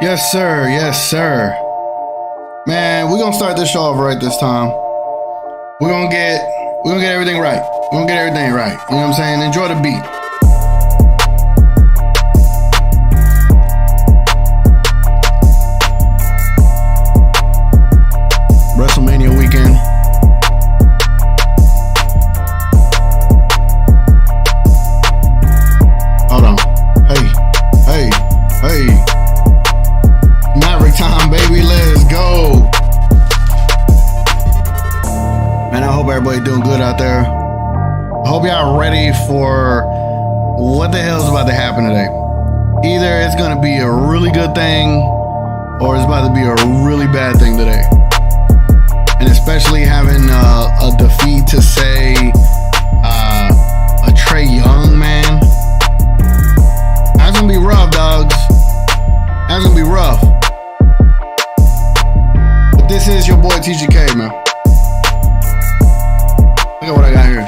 Yes, sir. Yes, sir. Man, we're gonna start this show off right this time. We're gonna get everything right. We're gonna get everything right. You know what I'm saying? Enjoy the beat. WrestleMania weekend. Hold on. Hey. Maverick time, baby. Let's go. Man, I hope everybody doing good out there. I hope y'all ready for what the hell is about to happen today. Either it's going to be a really good thing or it's about to be a really bad thing today. And especially having a defeat to say a Trae Young, man. That's going to be rough, dogs. That's going to be rough. But this is your boy TGK, man. Look at what I got here.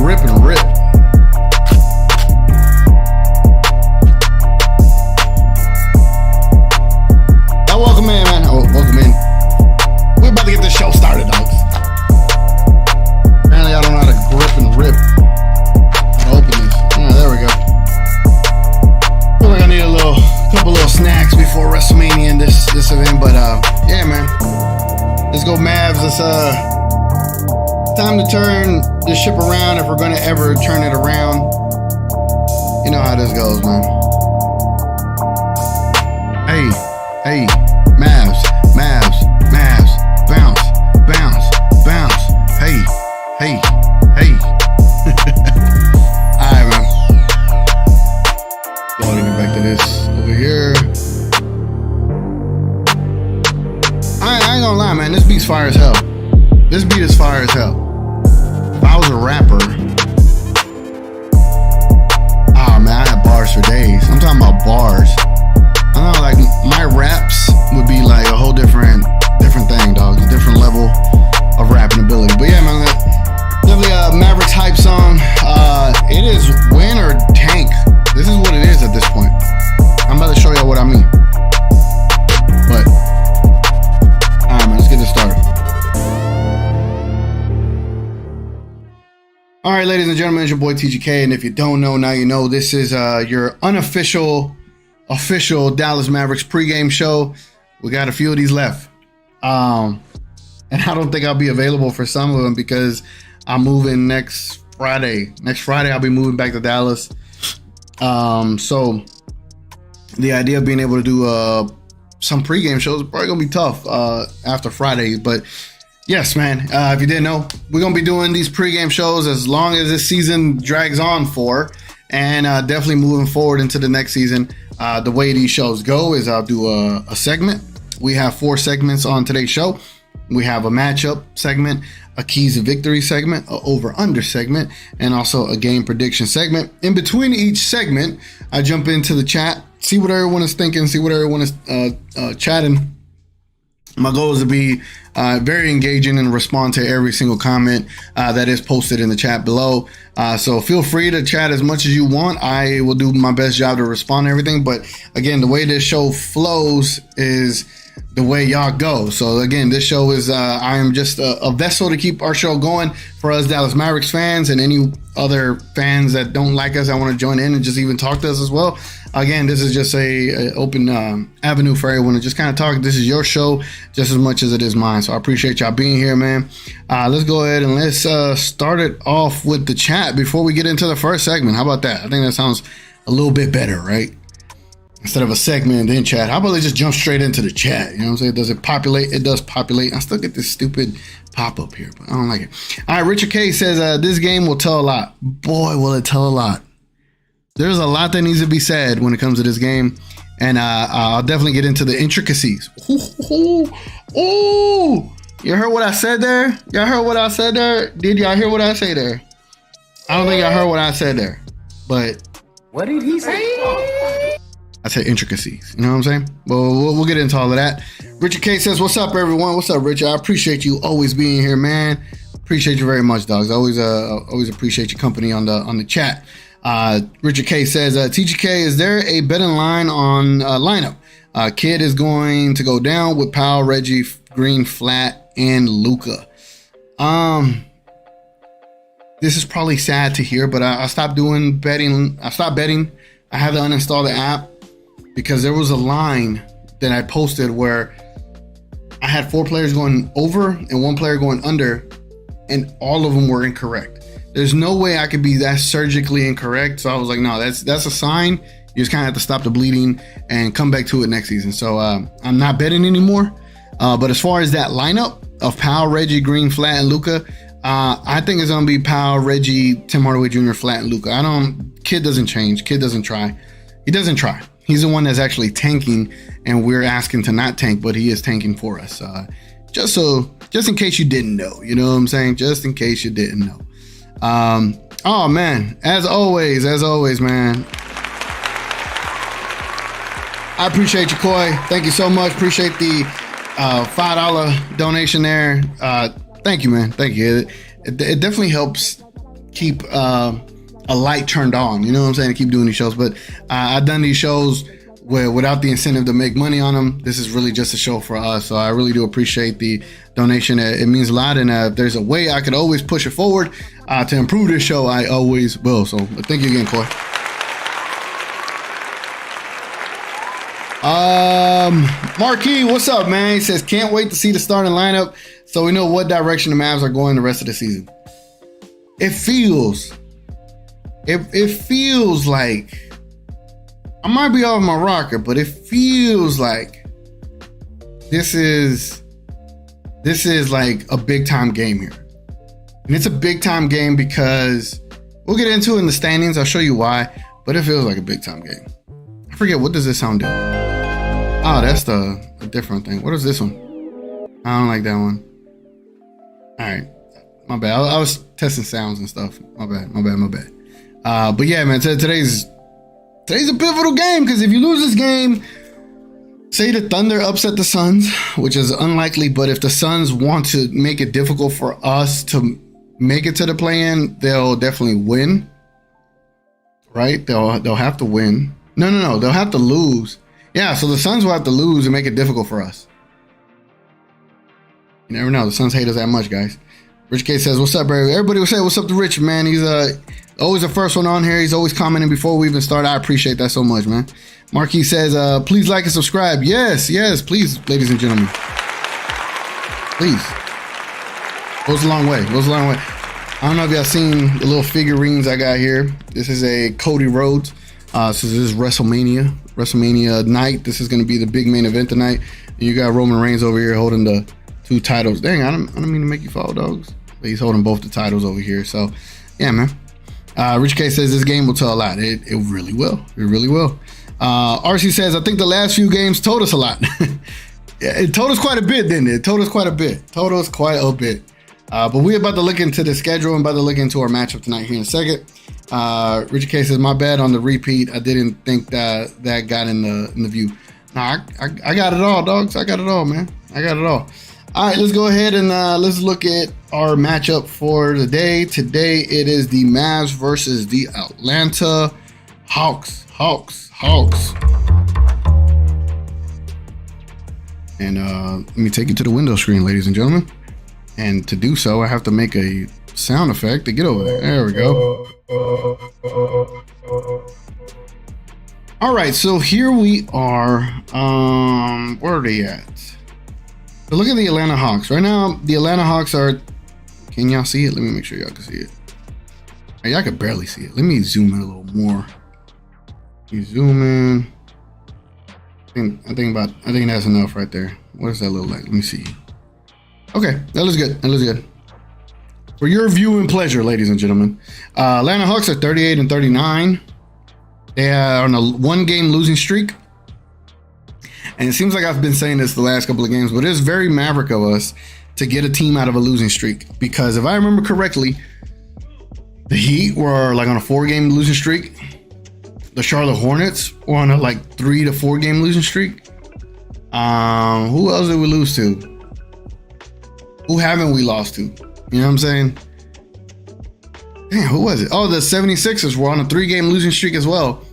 Rip and rip. Welcome in, man. Oh, welcome in. We're about to get this show started, dogs. Apparently, I don't know how to grip and rip. How to open this. Yeah, there we go. Feel like I need a couple little snacks before WrestleMania and this event, but yeah, man. Let's go, Mavs. It's time to turn this ship around if we're gonna ever turn it around. You know how this goes, man. Hey. Mavs, bounce. Hey. Alright, man. Go ahead and get back to this over here. I ain't gonna lie, man. This beat's fire as hell. This beat is fire as hell. If I was a rapper, man, I had bars for days. I'm talking about bars. I don't know, like my raps would be like a whole different thing, dog. A different level of rapping ability. But yeah, man, definitely a Mavericks hype song. It is win or tank. This is what it is at this point. I'm about to show y'all what I mean. But alright, man, let's get this started. Alright, ladies and gentlemen, it's your boy TGK, and if you don't know, now you know. This is your official Dallas Mavericks pregame show. We got a few of these left. And I don't think I'll be available for some of them because I'm moving next Friday. Next Friday, I'll be moving back to Dallas. So the idea of being able to do some pregame shows is probably going to be tough after Friday. But yes, man, if you didn't know, we're going to be doing these pregame shows as long as this season drags on for. And definitely moving forward into the next season. The way these shows go is I'll do a segment. We have 4 segments on today's show. We have a matchup segment, a keys to victory segment, a over-under segment, and also a game prediction segment. In between each segment, I jump into the chat, see what everyone is thinking, see what everyone is chatting. My goal is to be very engaging and respond to every single comment that is posted in the chat below. So feel free to chat as much as you want. I will do my best job to respond to everything. But again, the way this show flows is the way y'all go. So again, this show is I am just a vessel to keep our show going for us Dallas Mavericks fans and any other fans that don't like us. I want to join in and just even talk to us as well. Again, this is just a open avenue for everyone to just kind of talk. This is your show just as much as it is mine. So I appreciate y'all being here, man. Let's go ahead and let's start it off with the chat before we get into the first segment. How about that? I think that sounds a little bit better, right? Instead of a segment and then chat. How about they just jump straight into the chat? You know what I'm saying? Does it populate? It does populate. I still get this stupid pop-up here, but I don't like it. All right, Richard K says, this game will tell a lot. Boy, will it tell a lot. There's a lot that needs to be said when it comes to this game, and I'll definitely get into the intricacies. Ooh. You heard what I said there? Y'all heard what I said there? Did y'all hear what I say there? I don't think I heard what I said there, but what did he say? I said intricacies. You know what I'm saying? Well, we'll get into all of that. Richard K says, "What's up, everyone? What's up, Richard? I appreciate you always being here, man. Appreciate you very much, dogs. Always appreciate your company on the chat. Richard K says, TGK, is there a betting line on lineup? Kid is going to go down with Powell, Reggie, Green, Flat, and Luka. This is probably sad to hear, but I stopped doing betting. I stopped betting. I had to uninstall the app because there was a line that I posted where I had 4 players going over and 1 player going under, and all of them were incorrect. There's no way I could be that surgically incorrect. So I was like, no, that's a sign. You just kind of have to stop the bleeding and come back to it next season. So I'm not betting anymore. But as far as that lineup of Powell, Reggie, Green, Flat, and Luka, I think it's going to be Powell, Reggie, Tim Hardaway Jr., Flat, and Luka. Kid doesn't change. Kid doesn't try. He doesn't try. He's the one that's actually tanking, and we're asking to not tank, but he is tanking for us. Just in case you didn't know, you know what I'm saying? Just in case you didn't know. Oh man, as always, man. I appreciate you, Coy. Thank you so much. Appreciate the $5 donation there. Thank you, man. Thank you. It definitely helps keep a light turned on. You know what I'm saying? To keep doing these shows. But I've done these shows without the incentive to make money on them. This is really just a show for us. So I really do appreciate the donation. It means a lot. And if there's a way I could always push it forward to improve this show, I always will. So thank you again, Coy. Marquis, what's up, man? He says, can't wait to see the starting lineup so we know what direction the Mavs are going the rest of the season. It feels like, I might be off my rocker, but it feels like this is like a big time game here. And it's a big time game because we'll get into it in the standings. I'll show you why, but it feels like a big time game. I forget, what does this sound do? Oh, that's a different thing. What is this one? I don't like that one. All right. My bad. I was testing sounds and stuff. My bad. But yeah, man, today's a pivotal game because if you lose this game, say the Thunder upset the Suns, which is unlikely, but if the Suns want to make it difficult for us to make it to the play-in, they'll definitely win. Right? They'll have to win. No. They'll have to lose. Yeah, so the Suns will have to lose and make it difficult for us. You never know. The Suns hate us that much, guys. Rich K says, what's up, Barry? Everybody will say what's up to Rich, man. He's always the first one on here. He's always commenting before we even start. I appreciate that so much, man. Marquis says, please like and subscribe. Yes, please, ladies and gentlemen. Please. Goes a long way. I don't know if y'all seen the little figurines I got here. This is a Cody Rhodes. So this is WrestleMania night. This is going to be the big main event tonight. And you got Roman Reigns over here holding the 2 titles. Dang, I don't mean to make you fall, dogs. But he's holding both the titles over here. So, yeah, man. Rich K says this game will tell a lot. It really will. It really will. RC says, I think the last few games told us a lot. Yeah, it told us quite a bit, didn't it? It told us quite a bit. But we're about to look into the schedule and about to look into our matchup tonight here in a second. Richard K says, my bad on the repeat. I didn't think that got in the view. Nah, I got it all, dogs. I got it all, man. I got it all. All right, let's go ahead and let's look at our matchup for the day. Today, it is the Mavs versus the Atlanta Hawks. And let me take you to the window screen, ladies and gentlemen. And to do so, I have to make a sound effect to get over there. There we go. All right, so here we are. Where are they at? So look at the Atlanta Hawks. Right now, the Atlanta Hawks are... Can y'all see it? Let me make sure y'all can see it. Y'all can barely see it. Let me zoom in a little more. You zoom in. I think that's enough right there. What does that look like? Let me see. Okay, that looks good. For your viewing pleasure, ladies and gentlemen, Atlanta Hawks are 38-39. They are on a 1-game losing streak. And it seems like I've been saying this the last couple of games, but it's very Maverick of us to get a team out of a losing streak. Because if I remember correctly, the Heat were like on a 4-game losing streak. The Charlotte Hornets were on a 3 to 4 game losing streak. Who else did we lose to? Who haven't we lost to? You know what I'm saying? Damn, who was it? Oh, the 76ers were on a 3-game losing streak as well.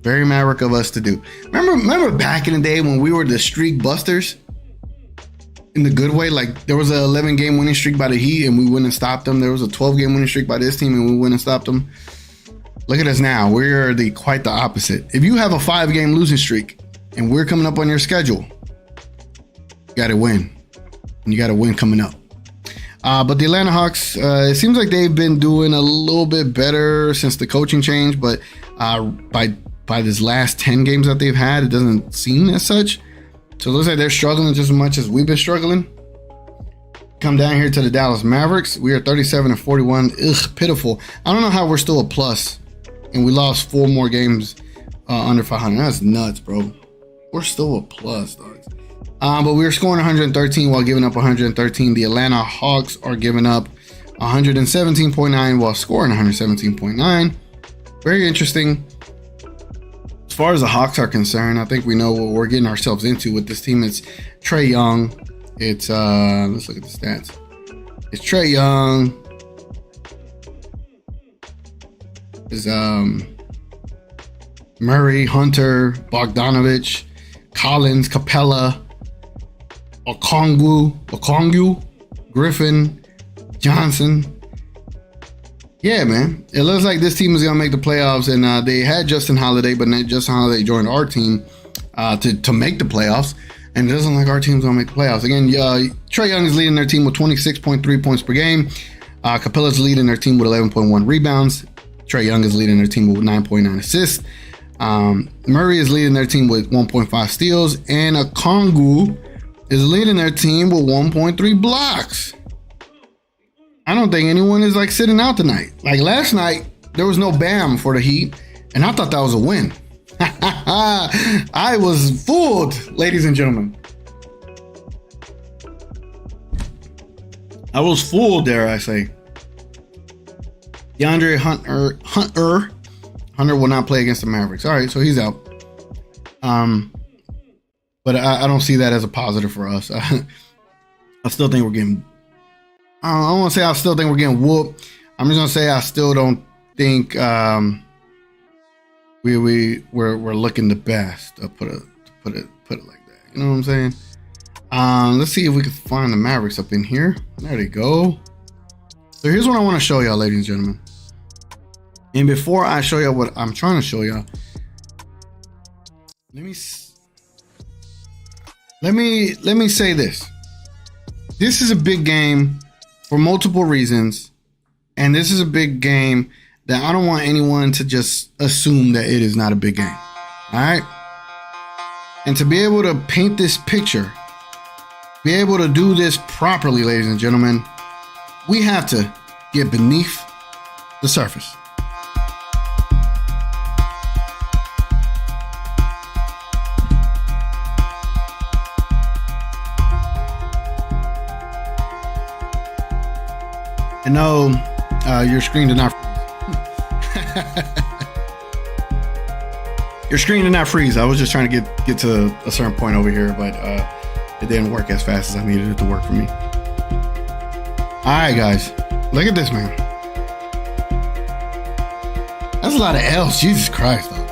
Very Maverick of us to do. Remember back in the day when we were the streak busters? In the good way, like there was an 11-game winning streak by the Heat and we went and stopped them. There was a 12-game winning streak by this team and we went and stopped them. Look at us now. We're quite the opposite. If you have a 5-game losing streak and we're coming up on your schedule, you got to win. And you got to win coming up. But the Atlanta Hawks, it seems like they've been doing a little bit better since the coaching change. But by this last 10 games that they've had, it doesn't seem as such. So it looks like they're struggling just as much as we've been struggling. Come down here to the Dallas Mavericks. We are 37-41. Ugh, pitiful. I don't know how we're still a plus. And we lost 4 more games under 500. That's nuts, bro. We're still a plus, dogs. But we were scoring 113 while giving up 113. The Atlanta Hawks are giving up 117.9 while scoring 117.9. Very interesting. As far as the Hawks are concerned, I think we know what we're getting ourselves into with this team. It's Trae Young. It's let's look at the stats. It's Trae Young. Is Murray, Hunter, Bogdanovich, Collins, Capella, Okongwu, Griffin, Johnson. Yeah, man. It looks like this team is going to make the playoffs, and they had Justin Holiday, but Justin Holiday joined our team to make the playoffs, and it doesn't look like our team's going to make the playoffs. Again, Trae Young is leading their team with 26.3 points per game. Capella's leading their team with 11.1 rebounds. Trae Young is leading their team with 9.9 assists. Murray is leading their team with 1.5 steals, and Okongwu is leading their team with 1.3 blocks. I don't think anyone is like sitting out tonight. Like last night, there was no Bam for the Heat, and I thought that was a win. I was fooled, ladies and gentlemen. I was fooled, dare I say. DeAndre Hunter will not play against the Mavericks. All right, so he's out. But I don't see that as a positive for us. I still think we're getting. I don't want to say I still think we're getting whooped. I'm just gonna say I still don't think we're looking the best. To put it like that. You know what I'm saying? Let's see if we can find the Mavericks up in here. There they go. So here's what I want to show y'all, ladies and gentlemen. And before I show y'all what I'm trying to show y'all, let me say this. This is a big game for multiple reasons, and this is a big game that I don't want anyone to just assume that it is not a big game. All right? And to be able to paint this picture, be able to do this properly, ladies and gentlemen, we have to get beneath the surface. And no, your screen did not. Your screen did not freeze. I was just trying to get to a certain point over here, but it didn't work as fast as I needed it to work for me. All right, guys, look at this, man. That's a lot of L's. Jesus Christ, though.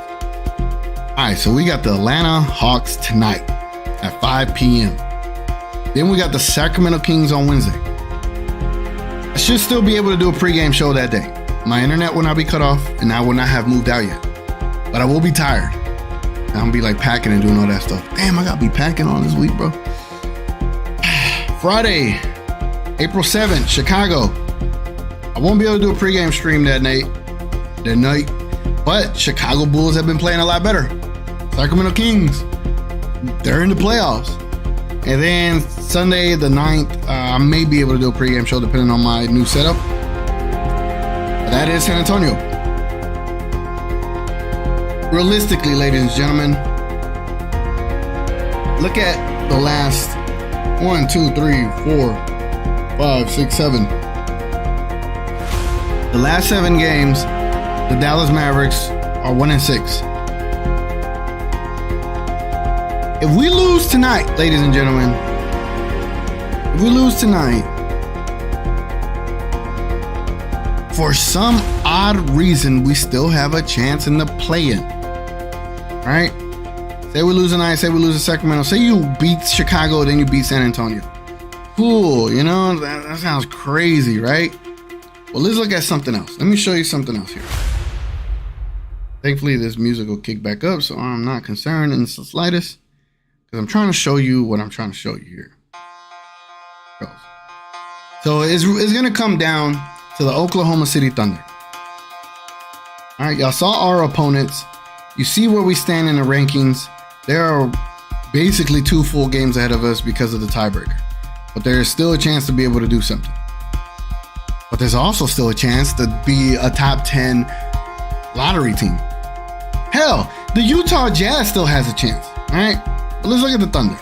All right, so we got the Atlanta Hawks tonight at 5 p.m. Then we got the Sacramento Kings on Wednesday. I should still be able to do a pregame show that day. My internet will not be cut off, and I will not have moved out yet. But I will be tired. I'm gonna be like packing and doing all that stuff. Damn, I gotta be packing all this week, bro. Friday, April 7th, Chicago. I won't be able to do a pregame stream that night. But Chicago Bulls have been playing a lot better. Sacramento Kings, they're in the playoffs. And then Sunday the 9th, I may be able to do a pregame show depending on my new setup. That is San Antonio. Realistically, ladies and gentlemen, look at the last 1, 2, 3, 4, 5, 6, 7. The last 7 games, the Dallas Mavericks are 1-6. If we lose tonight, ladies and gentlemen, for some odd reason, we still have a chance in the play-in. Right? Say we lose tonight, say we lose to Sacramento, say you beat Chicago, then you beat San Antonio. Cool, you know, that sounds crazy, right? Well, let's look at something else. Let me show you something else here. Thankfully, this music will kick back up, so I'm not concerned in the slightest, because I'm trying to show you what I'm trying to show you here. So it's going to come down to the Oklahoma City Thunder. All right, y'all saw our opponents. You see where we stand in the rankings. There are basically 2 full games ahead of us because of the tiebreaker. But there's still a chance to be able to do something. But there's also still a chance to be a top 10 lottery team. Hell, the Utah Jazz still has a chance. All right, but let's look at the Thunder.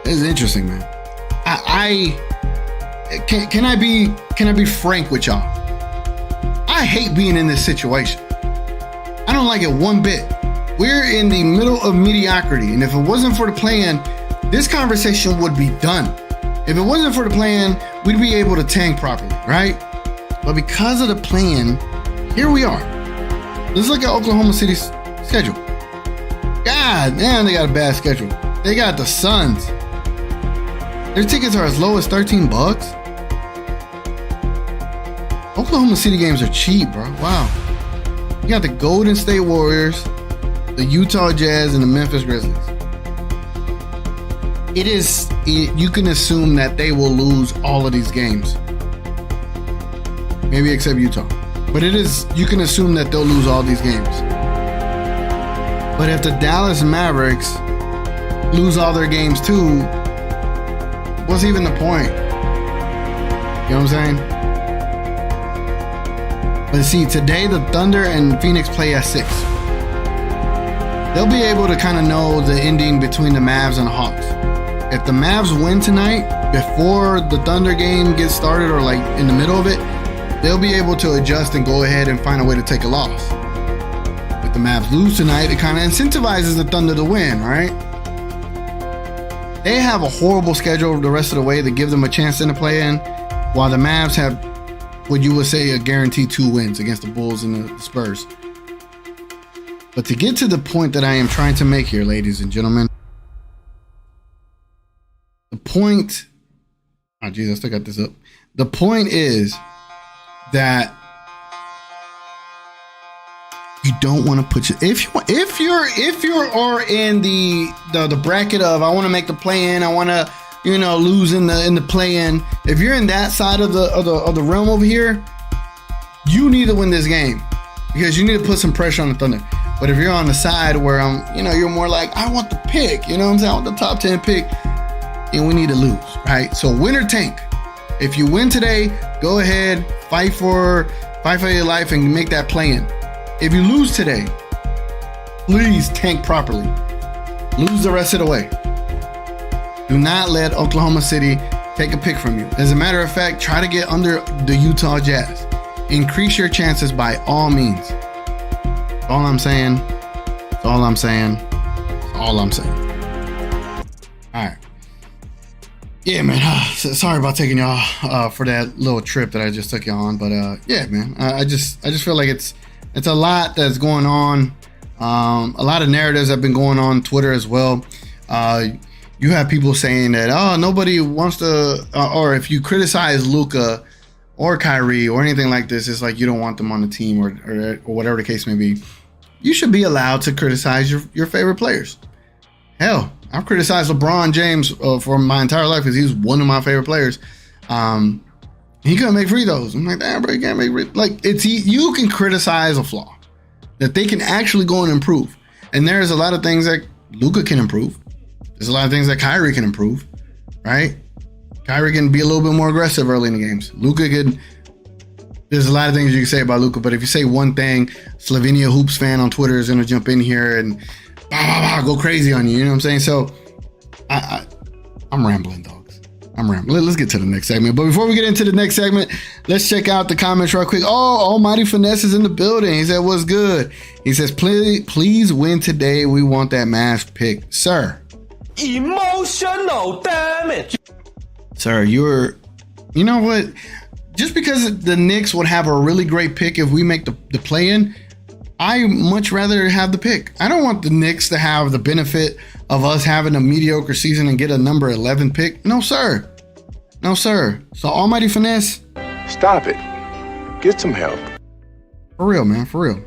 It's interesting, man. Can I be frank with y'all? I hate being in this situation. I don't like it one bit. We're in the middle of mediocrity, and if it wasn't for the play-in, this conversation would be done. If it wasn't for the play-in, we'd be able to tank properly, right? But because of the play-in, here we are. Let's look at Oklahoma City's schedule. God damn, they got a bad schedule. They got the Suns. Their tickets are as low as $13. Oklahoma City games are cheap, bro. Wow. You got the Golden State Warriors, the Utah Jazz, and the Memphis Grizzlies. You can assume that they will lose all of these games. Maybe except Utah. But you can assume that they'll lose all these games. But if the Dallas Mavericks lose all their games too, what's even the point? You know what I'm saying? But see, today the Thunder and Phoenix play at 6. They'll be able to kind of know the ending between the Mavs and the Hawks. If the Mavs win tonight, before the Thunder game gets started or like in the middle of it, they'll be able to adjust and go ahead and find a way to take a loss. If the Mavs lose tonight, it kind of incentivizes the Thunder to win, right? They have a horrible schedule the rest of the way to give them a chance in the play-in, while the Mavs have what you would say a guaranteed 2 wins against the Bulls and the Spurs. But to get to the point that I am trying to make here, ladies and gentlemen, the point, oh geez, I still got this up. The point is that you don't want to put your, if you are in the bracket of I want to make the play-in, I want to lose in the play-in. If you're in that side of the realm over here, you need to win this game because you need to put some pressure on the Thunder. But if you're on the side where you're more like I want the pick, you know what I'm saying, I want the top 10 pick, and we need to lose, right? So win or tank. If you win today, go ahead, fight for your life and make that play-in. If you lose today, please tank properly. Lose the rest of the way. Do not let Oklahoma City take a pick from you. As a matter of fact, try to get under the Utah Jazz. Increase your chances by all means. That's all I'm saying. That's all I'm saying. That's all I'm saying. All right. Yeah, man. Sorry about taking y'all for that little trip that I just took y'all on, but yeah, man. I just feel like it's a lot that's going on. A lot of narratives have been going on Twitter as well. You have people saying that nobody wants to, or if you criticize Luka or Kyrie or anything like this, it's like you don't want them on the team or whatever the case may be. You should be allowed to criticize your favorite players. Hell, I've criticized LeBron James for my entire life because he's one of my favorite players. He couldn't make free throws. I'm like, damn, bro, you can't make free. Like, you can criticize a flaw that they can actually go and improve. And there's a lot of things that Luka can improve. There's a lot of things that Kyrie can improve, right? Kyrie can be a little bit more aggressive early in the games. Luka can. There's a lot of things you can say about Luka, but if you say one thing, Slovenia Hoops fan on Twitter is going to jump in here and go crazy on you. You know what I'm saying? So I'm rambling, dogs. I'm rambling. Let's get to the next segment. But before we get into the next segment, let's check out the comments real quick. Oh, Almighty Finesse is in the building. He said, what's good? He says, please win today. We want that Mavs pick. Sir. Emotional damage. Sir, you know what? just because the Knicks would have a really great pick if we make the play-in, I much rather have the pick. I don't want the Knicks to have the benefit of us having a mediocre season and get a number 11 pick. No, sir. No, sir. So Almighty Finesse. Stop it. Get some help. For real, man. For real.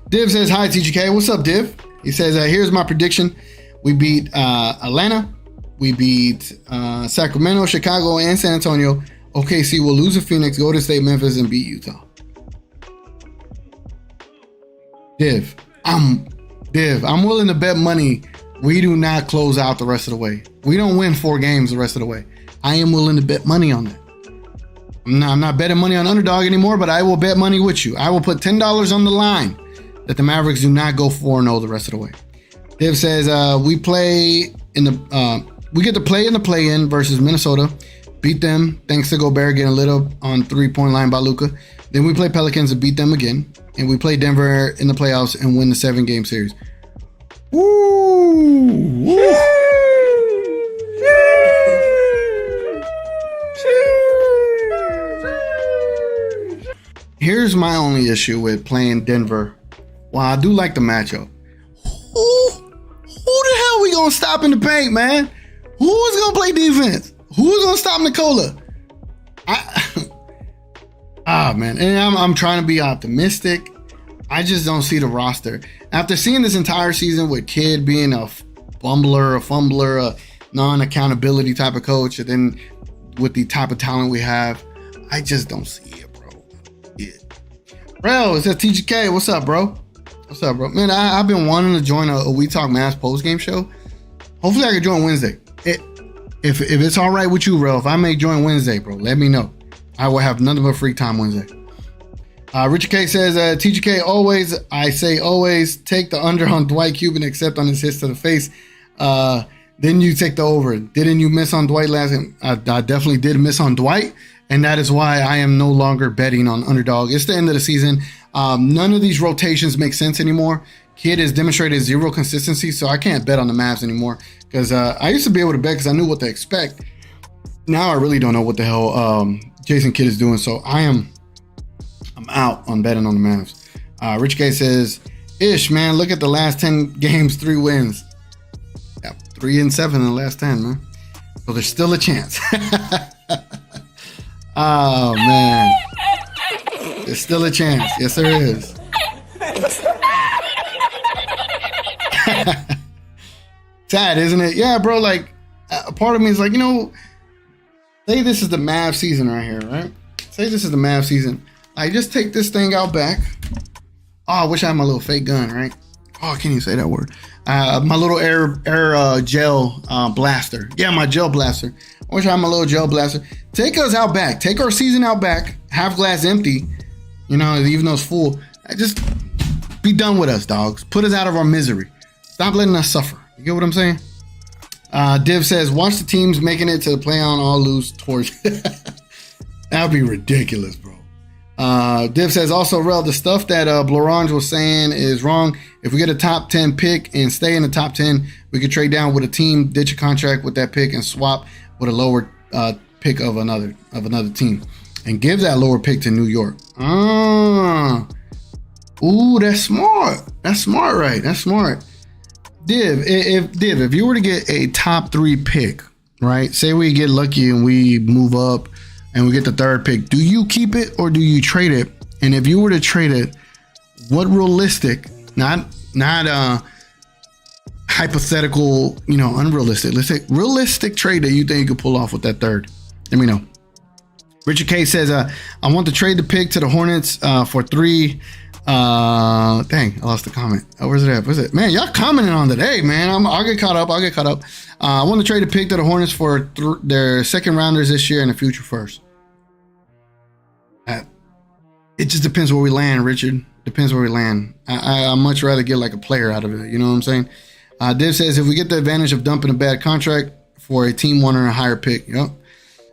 Div says, hi, TGK. What's up, Div? He says, here's my prediction. We beat Atlanta. We beat Sacramento, Chicago, and San Antonio. OKC will lose to Phoenix, go to State, Memphis, and beat Utah. Div, I'm willing to bet money we do not close out the rest of the way. We don't win 4 games the rest of the way. I am willing to bet money on that. I'm not betting money on underdog anymore, but I will bet money with you. I will put $10 on the line that the Mavericks do not go 4-0 the rest of the way. Div says we get to play in the play-in versus Minnesota, beat them thanks to Gobert getting lit up on 3-point line by Luka. Then we play Pelicans and beat them again, and we play Denver in the playoffs and win the 7-game series. Woo! Here's my only issue with playing Denver. While I do like the matchup, who the hell we gonna stop in the paint, man? Who is gonna play defense? Who is gonna stop Nikola? Man, and I'm trying to be optimistic. I just don't see the roster. After seeing this entire season with Kidd being a fumbler, a non-accountability type of coach, and then with the type of talent we have, I just don't see it, bro. Yeah. Bro, it says TGK. What's up, bro? What's up, bro? Man, I've been wanting to join a We Talk Mavs post-game show. Hopefully I can join Wednesday. If it's all right with you, bro, if I may join Wednesday, bro, let me know. I will have nothing but free time Wednesday. Richard K says, TGK, always take the under on Dwight Cuban except on his hits to the face. Then you take the over. Didn't you miss on Dwight last game? I definitely did miss on Dwight, and that is why I am no longer betting on underdog. It's the end of the season. None of these rotations make sense anymore. Kidd has demonstrated zero consistency, so I can't bet on the Mavs anymore because I used to be able to bet because I knew what to expect. Now I really don't know what the hell Jason Kidd is doing, so I'm out on betting on the Mavs. Rich K says, Ish, man, look at the last 10 games, 3 wins. Yeah, 3-7 in the last 10, man. So there's still a chance. Oh, man. There's still a chance. Yes, there is. Sad, isn't it? Yeah, bro, like, a part of me is like, say this is the Mavs season right here, right? Say this is the Mavs season. I just take this thing out back. Oh, I wish I had my little fake gun, right? Oh, I can't even say that word. My little air gel blaster. Yeah, my gel blaster. I wish I had my little gel blaster. Take us out back. Take our season out back. Half glass empty. Even though it's full. Just be done with us, dogs. Put us out of our misery. Stop letting us suffer. You get what I'm saying? Div says, watch the teams making it to the play-on all lose towards. That would be ridiculous, bro. Div says, also, Rel, the stuff that Blorange was saying is wrong. If we get a top 10 pick and stay in the top 10, we could trade down with a team, ditch a contract with that pick, and swap with a lower pick of another team. And give that lower pick to New York. Ooh, that's smart. That's smart, right? That's smart. Div, if you were to get a top 3 pick, right? Say we get lucky and we move up and we get the 3rd pick. Do you keep it or do you trade it? And if you were to trade it, what realistic, not hypothetical, unrealistic, let's say realistic trade that you think you could pull off with that 3rd? Let me know. Richard K says, I want to trade the pick to the Hornets for 3. Dang, I lost the comment. Where's it at? Where's it? Man, y'all commenting on today, man. I'll get caught up. I want to trade a pick to the Hornets for their second rounders this year and a future first. It just depends where we land, Richard. Depends where we land. I'd much rather get like a player out of it. You know what I'm saying? Div says, if we get the advantage of dumping a bad contract for a team one or a higher pick. Yep.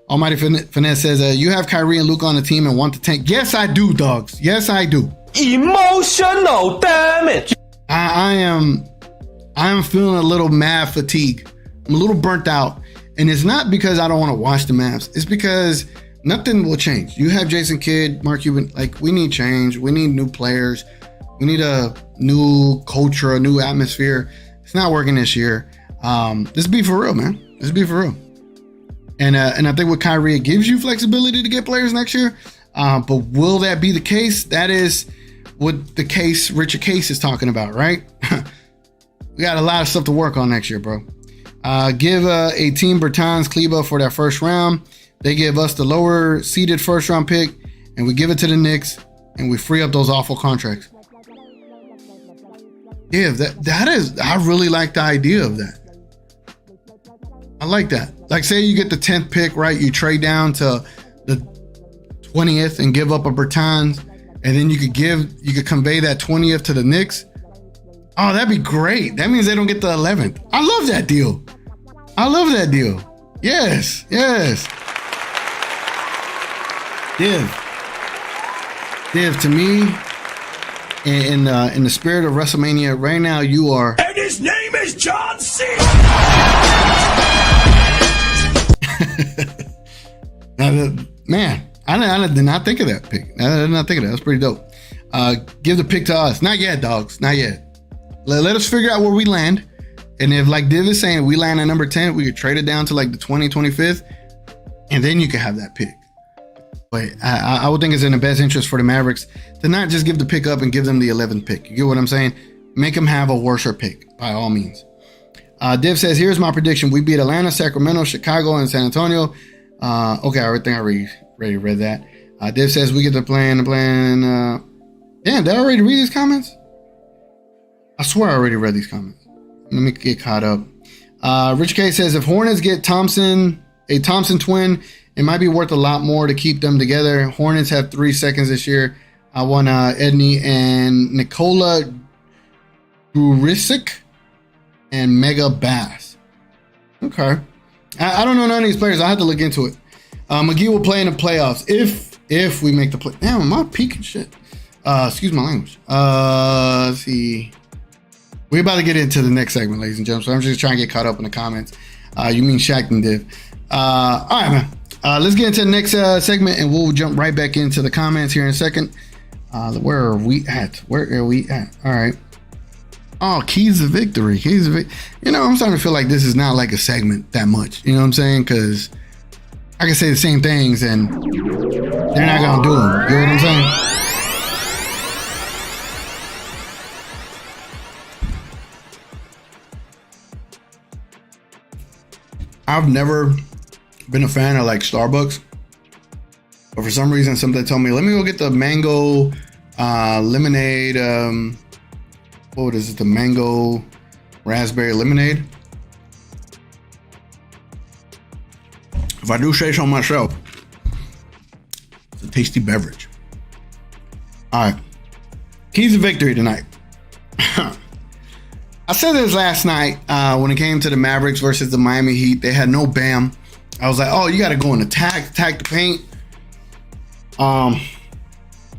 Almighty Finesse says, you have Kyrie and Luke on the team and want to tank. Yes, I do, dogs. Yes, I do. Emotional damage. I am feeling a little Mav fatigue. I'm a little burnt out. And it's not because I don't want to watch the Mavs. It's because Nothing will change. You have Jason Kidd, Mark Cuban. Like, we need change. We need new players. We need a new culture, a new atmosphere. It's not working this year. This be for real, man. This be for real. And I think with Kyrie, it gives you flexibility to get players next year. But will that be the case? That is what the case Richard Case is talking about, right? We got a lot of stuff to work on next year, bro. Give a team Bertans Kleba for that first round. They give us the lower seeded first round pick, and we give it to the Knicks, and we free up those awful contracts. Yeah, that is. I really like the idea of that. I like that. Like, say you get the 10th pick, right? You trade down to the 20th and give up a Bertans, and then you could convey that 20th to the Knicks. Oh, that'd be great. That means they don't get the 11th. I love that deal. Yes. Div, to me, in the spirit of WrestleMania, right now you are. And his name is John C. Man, I did not think of that pick. I did not think of that. That's pretty dope. Give the pick to us. Not yet, dogs. Not yet. Let us figure out where we land. And if, like Div is saying, we land at number 10, we could trade it down to like the 25th, and then you could have that pick. But I would think it's in the best interest for the Mavericks to not just give the pick up and give them the 11th pick. You get what I'm saying? Make them have a worser pick, by all means. Div says, here's my prediction. We beat Atlanta, Sacramento, Chicago, and San Antonio. Okay, I think I already read that. Div says, we get the plan. Damn, did I already read these comments? I swear I already read these comments. Let me get caught up. Rich K says, if Hornets get a Thompson twin, it might be worth a lot more to keep them together. Hornets have 3 seconds this year. I want Edney and Nikola Jurisic and Mega Bass. Okay. I don't know none of these players. I have to look into it. McGee will play in the playoffs if we make the play. Damn, am I peeking shit? Excuse my language. Let's see. We're about to get into the next segment, ladies and gentlemen. So I'm just trying to get caught up in the comments. You mean Shaq and Div. All right, man. Let's get into the next segment, and we'll jump right back into the comments here in a second. Where are we at? All right. Oh, keys to victory. You know, I'm starting to feel like this is not like a segment that much. You know what I'm saying? Because I can say the same things, and they're not going to do them. You know what I'm saying? I've never been a fan of like Starbucks, but for some reason, somebody told me, let me go get the mango lemonade. What is it? The mango raspberry lemonade. If I do say so myself, it's a tasty beverage. All right. Keys to victory tonight. I said this last night when it came to the Mavericks versus the Miami Heat. They had no Bam. I was like, oh, you got to go and attack the paint. And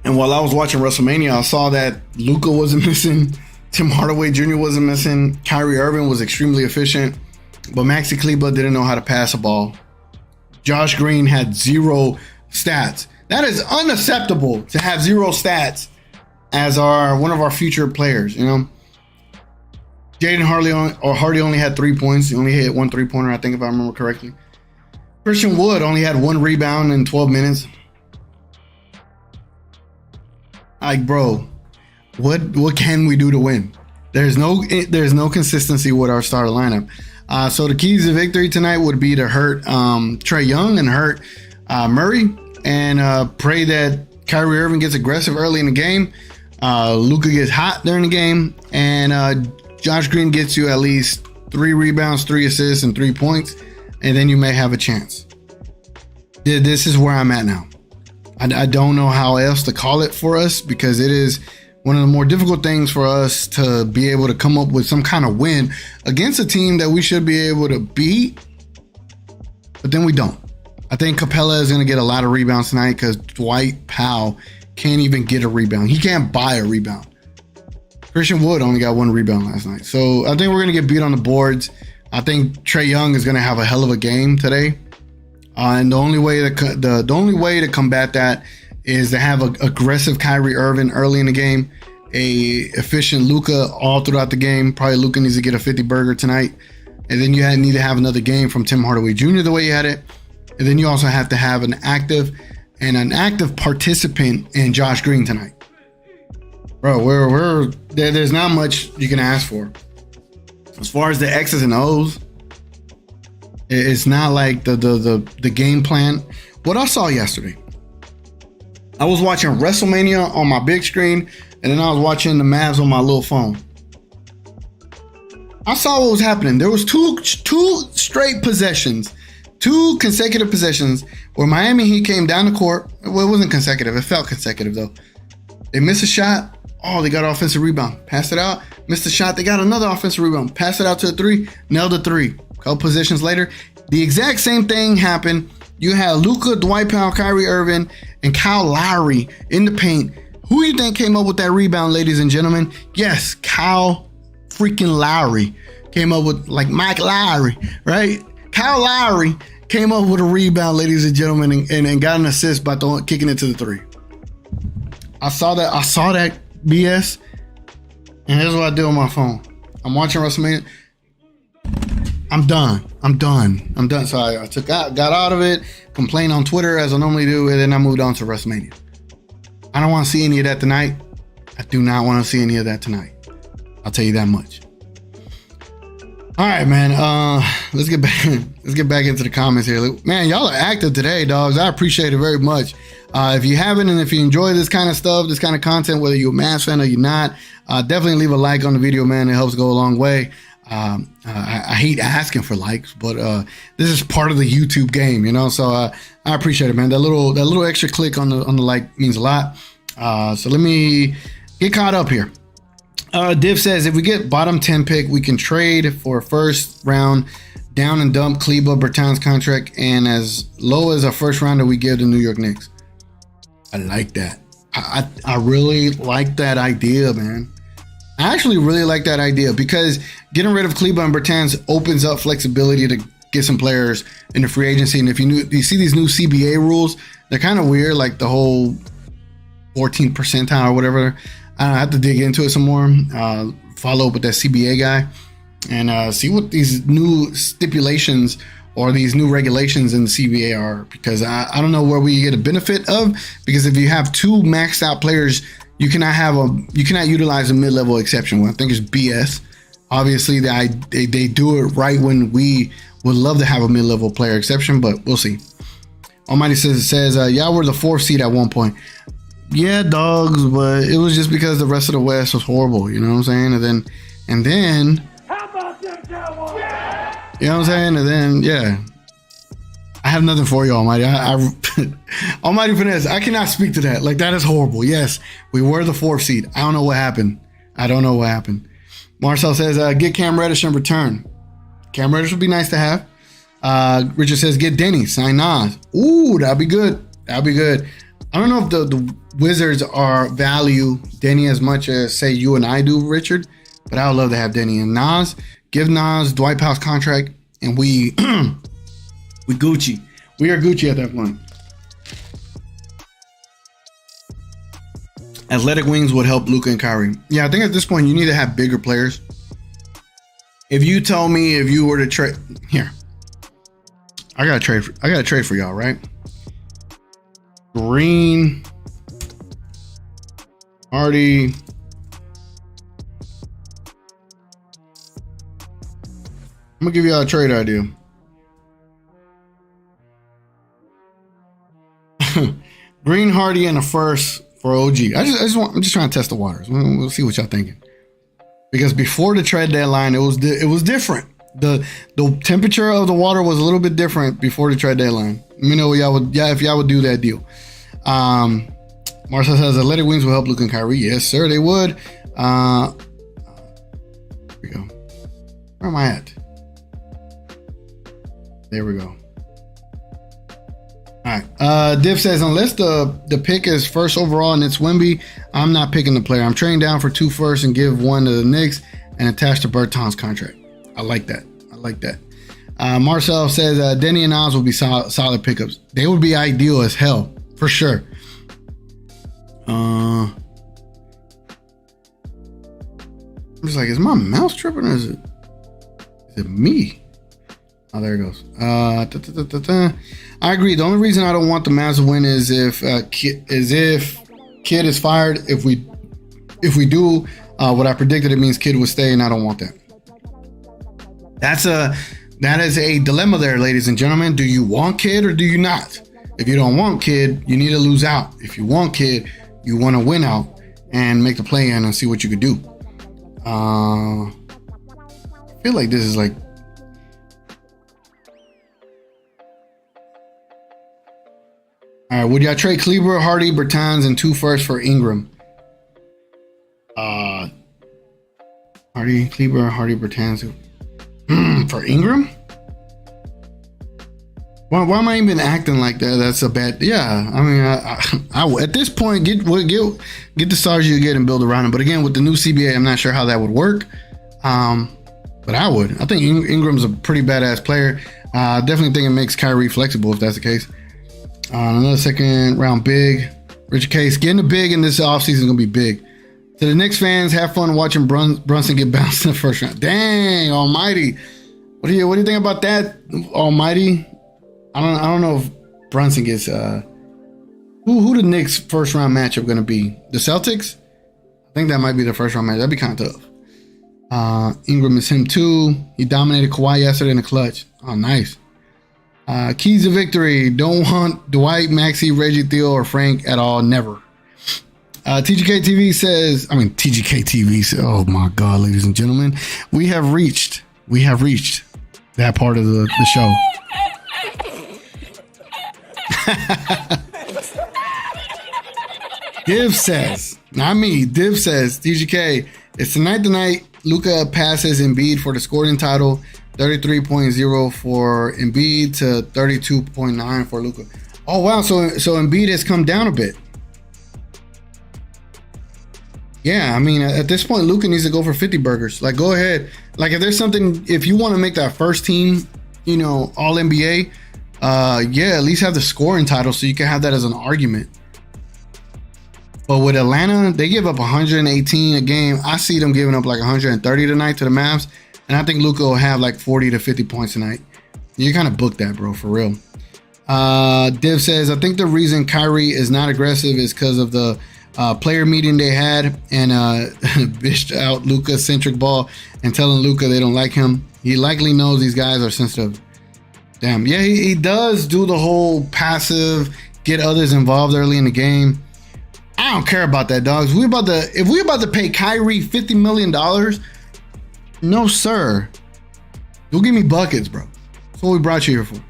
while I was watching WrestleMania, I saw that Luka wasn't missing. Tim Hardaway Jr. wasn't missing. Kyrie Irving was extremely efficient. But Maxi Kleber didn't know how to pass a ball. Josh Green had 0 stats. That is unacceptable to have 0 stats as one of our future players, you know. Jaden Hardy only had 3 points. He only hit 1 3-pointer, I think, if I remember correctly. Christian Wood only had 1 rebound in 12 minutes. Like, bro, what can we do to win? There's no consistency with our starter lineup. So the keys to victory tonight would be to hurt Trae Young and hurt Murray, and pray that Kyrie Irving gets aggressive early in the game. Luka gets hot during the game, and Josh Green gets you at least 3 rebounds, 3 assists, and 3 points, and then you may have a chance. This is where I'm at now. I don't know how else to call it for us, because it is one of the more difficult things for us to be able to come up with some kind of win against a team that we should be able to beat, but then we don't. I think Capella is going to get a lot of rebounds tonight because Dwight Powell can't even get a rebound. He can't buy a rebound. Christian Wood only got 1 rebound last night. So I think we're going to get beat on the boards. I think Trae Young is going to have a hell of a game today. And the only way to combat that is to have an aggressive Kyrie Irving early in the game, a efficient Luka all throughout the game. Probably Luka needs to get a 50 burger tonight. And then you need to have another game from Tim Hardaway Jr. the way you had it. And then you also have to have an active participant in Josh Green tonight. Bro, there's not much you can ask for. As far as the X's and O's, it's not like the game plan. What I saw yesterday, I was watching WrestleMania on my big screen, and then I was watching the Mavs on my little phone. I saw what was happening. There was two straight possessions, 2 consecutive possessions where Miami Heat came down the court. Well, it wasn't consecutive. It felt consecutive, though. They missed a shot. Oh, they got an offensive rebound. Passed it out. Missed a shot. They got another offensive rebound. Passed it out to a 3. Nailed a 3. A couple possessions later, the exact same thing happened. You had Luka, Dwight Powell, Kyrie Irving, and Kyle Lowry in the paint. Who do you think came up with that rebound, ladies and gentlemen? Yes, Kyle freaking Lowry came up with, like Mike Lowry, right? Kyle Lowry came up with a rebound, ladies and gentlemen, and got an assist by kicking it to the 3. I saw that BS, and here's what I did on my phone. I'm watching WrestleMania. I'm done. So I got out of it, complained on Twitter as I normally do, and then I moved on to WrestleMania. I don't want to see any of that tonight. I do not want to see any of that tonight. I'll tell you that much. All right, man. Let's get back into the comments here. Man, y'all are active today, dogs. I appreciate it very much. If you haven't, and if you enjoy this kind of stuff, this kind of content, whether you're a Mavs fan or you're not, definitely leave a like on the video, man. It helps go a long way. I hate asking for likes, but this is part of the YouTube game, you know. So I appreciate it, man. That little extra click on the like means a lot. So let me get caught up here. Div says, if we get bottom 10 pick, we can trade for a first round, down and dump Kleba Bertans contract, and as low as a first rounder we give the New York Knicks. I like that. I really like that idea, man. I actually really like that idea because getting rid of Kleba and Bertans opens up flexibility to get some players in the free agency. And if you see these new CBA rules, they're kind of weird, like the whole 14th percentile or whatever. I have to dig into it some more, follow up with that CBA guy, and see what these new stipulations or these new regulations in the CBA are, because I don't know where we get a benefit of, because if you have 2 maxed out players, you cannot utilize a mid-level exception. Well, I think it's BS. Obviously, they do it right when we would love to have a mid-level player exception, but we'll see. Almighty says y'all were the 4th seed at one point. Yeah, dogs, but it was just because the rest of the West was horrible. You know what I'm saying? And then. How about that, Cowboys? Yeah! You know what I'm saying? And then, yeah. I have nothing for you, Almighty. Almighty Finesse, I cannot speak to that. Like, that is horrible. Yes, we were the 4th seed. I don't know what happened. Marcel says, get Cam Reddish in return. Cam Reddish would be nice to have. Richard says, get Denny, sign Nas. Ooh, that'd be good. I don't know if the Wizards value Denny as much as, say, you and I do, Richard, but I would love to have Denny and Nas. Give Nas Dwight Powell's contract, and we Gucci. We are Gucci at that point. Athletic wings would help Luka and Kyrie. Yeah, I think at this point you need to have bigger players. If you told me if you were to trade here, I gotta trade for y'all, right? Green, Hardy, I'm gonna give y'all a trade idea. Green, Hardy, and a first for OG. I'm just trying to test the waters. We'll see what y'all thinking. Because before the trade deadline, it was different. The temperature of the water was a little bit different before the trade deadline. Let me know what if y'all would do that deal. Marcel says athletic wings will help Luka and Kyrie. Yes, sir, they would. Here we go. Where am I at? There we go. All right. Div says unless the pick is first overall and it's Wemby, I'm not picking the player. I'm trading down for 2 firsts and give 1 to the Knicks and attach to Bertans' contract. I like that. Marcel says Denny and Oz will be solid pickups. They would be ideal as hell, for sure. I'm just like, is my mouse tripping or is it me? Oh, there it goes. I agree. The only reason I don't want the Mavs to win is if Kid is fired. If we do what I predicted, it means Kid would stay, and I don't want that. That is a dilemma there, ladies and gentlemen. Do you want Kid or do you not? If you don't want Kid, you need to lose out. If you want Kid, you want to win out and make the play in and see what you could do. I feel like this is like. All right, would y'all trade Kleber, Hardy, Bertans, and 2 firsts for Ingram? Hardy, Kleber, Hardy, Bertans for Ingram? Why am I even acting like that? That's a bad. Yeah, I mean, I at this point get the stars you get and build around them. But again, with the new CBA, I'm not sure how that would work. But I would. I think Ingram's a pretty badass player. Definitely think it makes Kyrie flexible if that's the case. Another second round big. Richard Case, getting a big in this offseason is going to be big. To the Knicks fans, have fun watching Brunson get bounced in the first round. Dang, almighty. What do you think about that, almighty? I don't know if Brunson gets... Who the Knicks first round matchup going to be? The Celtics? I think that might be the first round match. That'd be kind of tough. Ingram is him too. He dominated Kawhi yesterday in the clutch. Oh, nice. Keys to victory. Don't want Dwight, Maxey, Reggie, Theo, or Frank at all. Never. TGK TV says, oh my God, ladies and gentlemen, we have reached that part of the show. Div says, not me, Div says, TGK, it's tonight Luka passes Embiid for the scoring title, 33.0 for Embiid to 32.9 for Luka. Oh wow, so Embiid has come down a bit. Yeah, I mean, at this point, Luka needs to go for 50 burgers. Like, go ahead. Like, if there's something, if you want to make that first team, all NBA, at least have the scoring title so you can have that as an argument. But with Atlanta, they give up 118 a game. I see them giving up like 130 tonight to the Mavs. And I think Luka will have like 40 to 50 points tonight. You kind of book that, bro, for real. Div says, I think the reason Kyrie is not aggressive is because of the player meeting they had and bitched out Luka's centric ball and telling Luka they don't like him. He likely knows these guys are sensitive. Damn. Yeah, he does do the whole passive, get others involved early in the game. I don't care about that, dogs. If we're about to pay Kyrie $50 million, no, sir. You'll give me buckets, bro. That's what we brought you here for.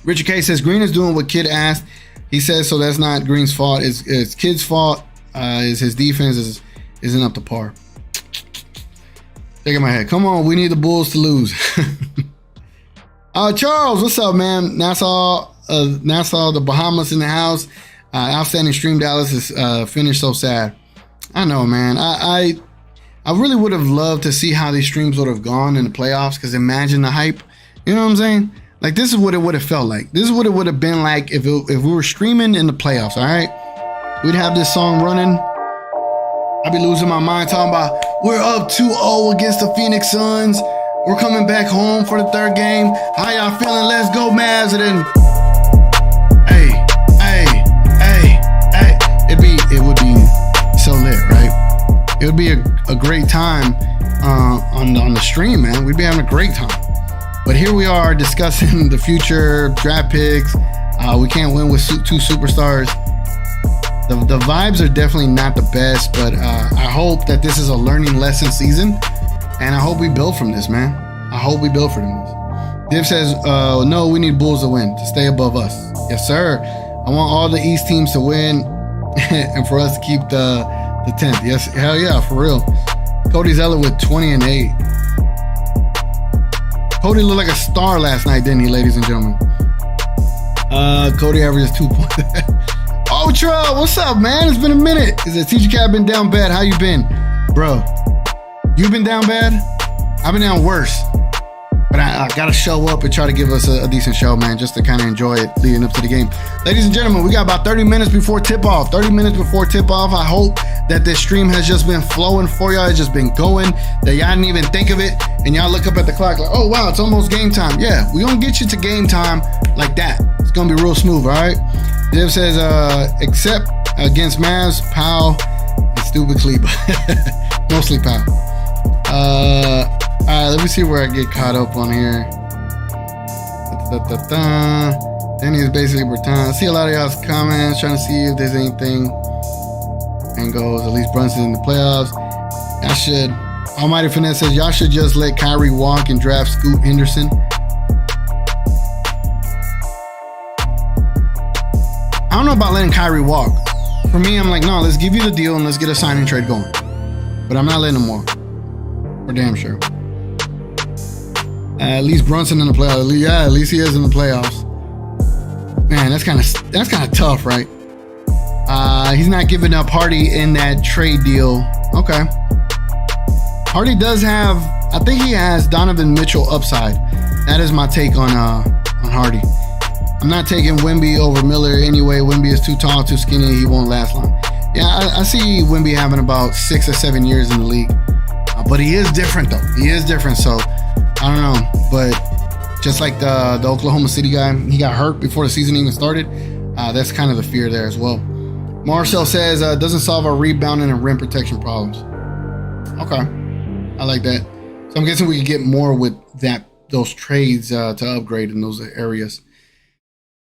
Richard K says Green is doing what Kid asked. He says so. That's not Green's fault. It's Kid's fault. Is his defense isn't up to par. Shaking my head. Come on, we need the Bulls to lose. Charles, what's up, man? Nassau, the Bahamas in the house. Outstanding stream. Dallas is finished so sad. I know, man. I really would have loved to see how these streams would have gone in the playoffs. Because imagine the hype. You know what I'm saying? Like, this is what it would have felt like. This is what it would have been like if we were streaming in the playoffs, all right? We'd have this song running. I'd be losing my mind talking about, we're up 2-0 against the Phoenix Suns. We're coming back home for the third game. How y'all feeling? Let's go, Mavs. And then, hey. It would be so lit, right? It would be a great time on the stream, man. We'd be having a great time. But here we are discussing the future draft picks. We can't win with two superstars. The vibes are definitely not the best, but I hope that this is a learning lesson season, and I hope we build from this, man. I hope we build from this. Div says, no, we need Bulls to win to stay above us. Yes, sir. I want all the East teams to win and for us to keep the 10th. Yes, hell yeah, for real. Cody Zeller with 20 and 8. Cody looked like a star last night, didn't he, ladies and gentlemen? Cody averages 2 points. Ultra, what's up, man? It's been a minute. Is it TG Cat been down bad? How you been? Bro, you been down bad? I've been down worse. But I gotta show up and try to give us a decent show, man, just to kind of enjoy it leading up to the game. Ladies and gentlemen, we got about 30 minutes before tip-off. 30 minutes before tip-off. I hope that this stream has just been flowing for y'all. It's just been going, that y'all didn't even think of it, and y'all look up at the clock like, oh, wow, it's almost game time. Yeah, we gonna get you to game time like that. It's gonna be real smooth, all right? Div says, except against Mavs, Powell, and stupid Kleba. Mostly Powell. All right, let me see where I get caught up on here. Danny is basically Bertan. I see a lot of y'all's comments trying to see if there's anything. And goes, at least Brunson in the playoffs. I should. Almighty Finesse says, y'all should just let Kyrie walk and draft Scoot Henderson. I don't know about letting Kyrie walk. For me, I'm like, no, let's give you the deal and let's get a signing trade going. But I'm not letting him walk. For damn sure. At least Brunson in the playoffs. Yeah, at least he is in the playoffs. Man, that's kind of tough, right? He's not giving up Hardy in that trade deal. Okay. Hardy does have, I think he has Donovan Mitchell upside. That is my take on Hardy. I'm not taking Wemby over Miller anyway. Wemby is too tall, too skinny. He won't last long. Yeah, I see Wemby having about 6 or 7 years in the league. But he is different, though. He is different, so I don't know. But just like the Oklahoma City guy, he got hurt before the season even started. That's kind of the fear there as well. Marcel says, doesn't solve our rebounding and rim protection problems. Okay. I like that. So I'm guessing we could get more with those trades to upgrade in those areas.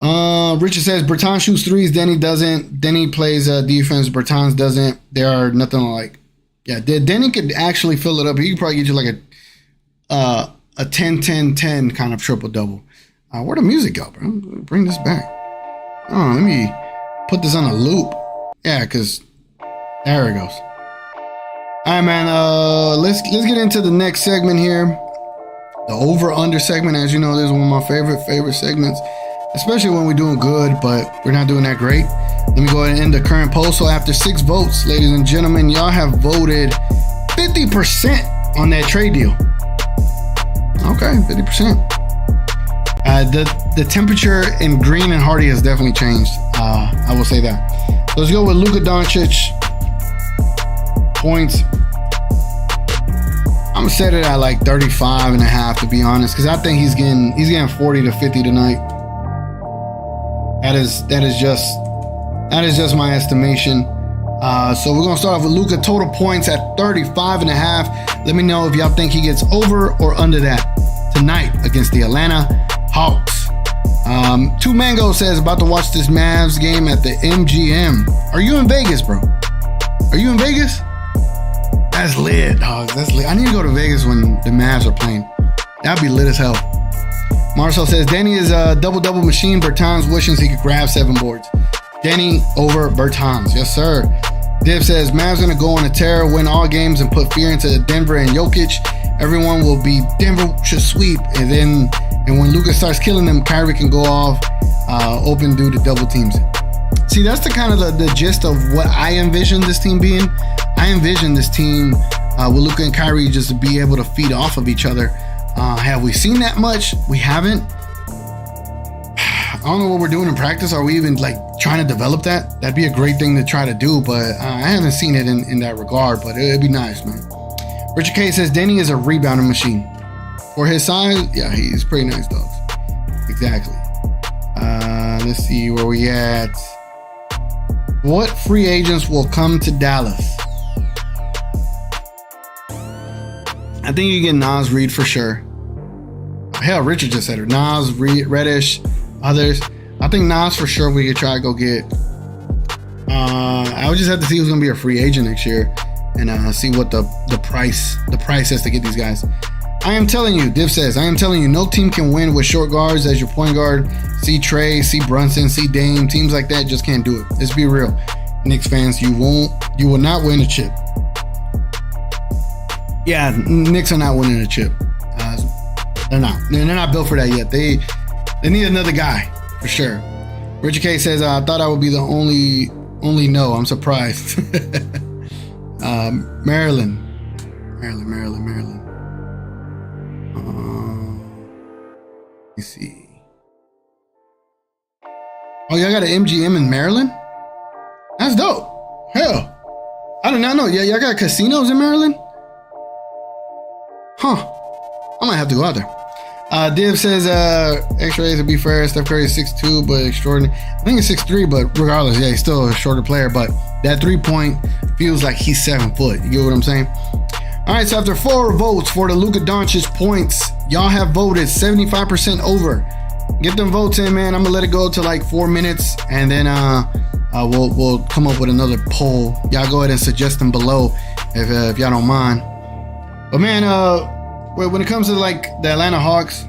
Richard says, Bertan shoots threes, Denny doesn't. Denny plays defense, Bertans doesn't. They are nothing alike. Yeah, Denny could actually fill it up. He could probably get you like a 10-10-10 kind of triple-double. Where'd the music go, bro? Bring this back. Oh, let me put this on a loop. Yeah, because there it goes. All right, man. Let's get into the next segment here. The over-under segment. As you know, this is one of my favorite segments, especially when we're doing good, but we're not doing that great. Let me go ahead and end the current poll. So after 6 votes, ladies and gentlemen, y'all have voted 50% on that trade deal. Okay, 50%. The temperature in Green and Hardy has definitely changed. I will say that. So let's go with Luka Doncic points. I'm gonna set it at like 35.5 to be honest, because I think he's getting 40 to 50 tonight. That is just my estimation. So we're gonna start off with Luka total points at 35.5. Let me know if y'all think he gets over or under that tonight against the Atlanta Hawks. Two Mango says, about to watch this Mavs game at the MGM. Are you in Vegas, bro? Are you in Vegas? That's lit, dog. That's lit. I need to go to Vegas when the Mavs are playing. That'd be lit as hell. Marcel says, Danny is a double-double machine. Bertans wishes he could grab 7 boards. Danny over Bertans. Yes, sir. Div says, Mavs gonna go on a tear, win all games, and put fear into Denver and Jokic. Everyone will be Denver should sweep, and when Luka starts killing them, Kyrie can go off open due to double teams. See, that's the kind of the gist of what I envision this team being. I envision this team with Luka and Kyrie just to be able to feed off of each other. Have we seen that much? We haven't. I don't know what we're doing in practice. Are we even like trying to develop that? That'd be a great thing to try to do, but I haven't seen it in that regard, but it'd be nice, man. Richard K says, Denny is a rebounding machine. For his size, yeah, he's pretty nice, dogs. Exactly. Let's see where we at. What free agents will come to Dallas? I think you get Nas Reed for sure. Hell, Richard just said it. Nas, Reed, Reddish, others. I think Nas for sure we could try to go get. I would just have to see who's going to be a free agent next year and see what the price is to get these guys. I am telling you, Div says, I am telling you, no team can win with short guards as your point guard. See Trey, see Brunson, see Dame. Teams like that just can't do it. Let's be real. Knicks fans, you will not win a chip. Yeah, Knicks are not winning a chip. They're not. They're not built for that yet. They need another guy for sure. Richard K says, I thought I would be the only no. I'm surprised. Maryland. Let me see. Oh, y'all got an MGM in Maryland? That's dope. Hell, I did not know. Yeah, y'all got casinos in Maryland? Huh. I might have to go out there. Div says, X-rays to be fair, Steph Curry is 6'2", but extraordinary. I think it's 6'3", but regardless, yeah, he's still a shorter player. But that 3-point feels like he's 7 foot. You get what I'm saying? All right, so after 4 votes for the Luka Doncic points, y'all have voted 75% over. Get them votes in, man. I'm gonna let it go to like 4 minutes, and then we'll come up with another poll. Y'all go ahead and suggest them below if y'all don't mind. But man, when it comes to like the Atlanta Hawks,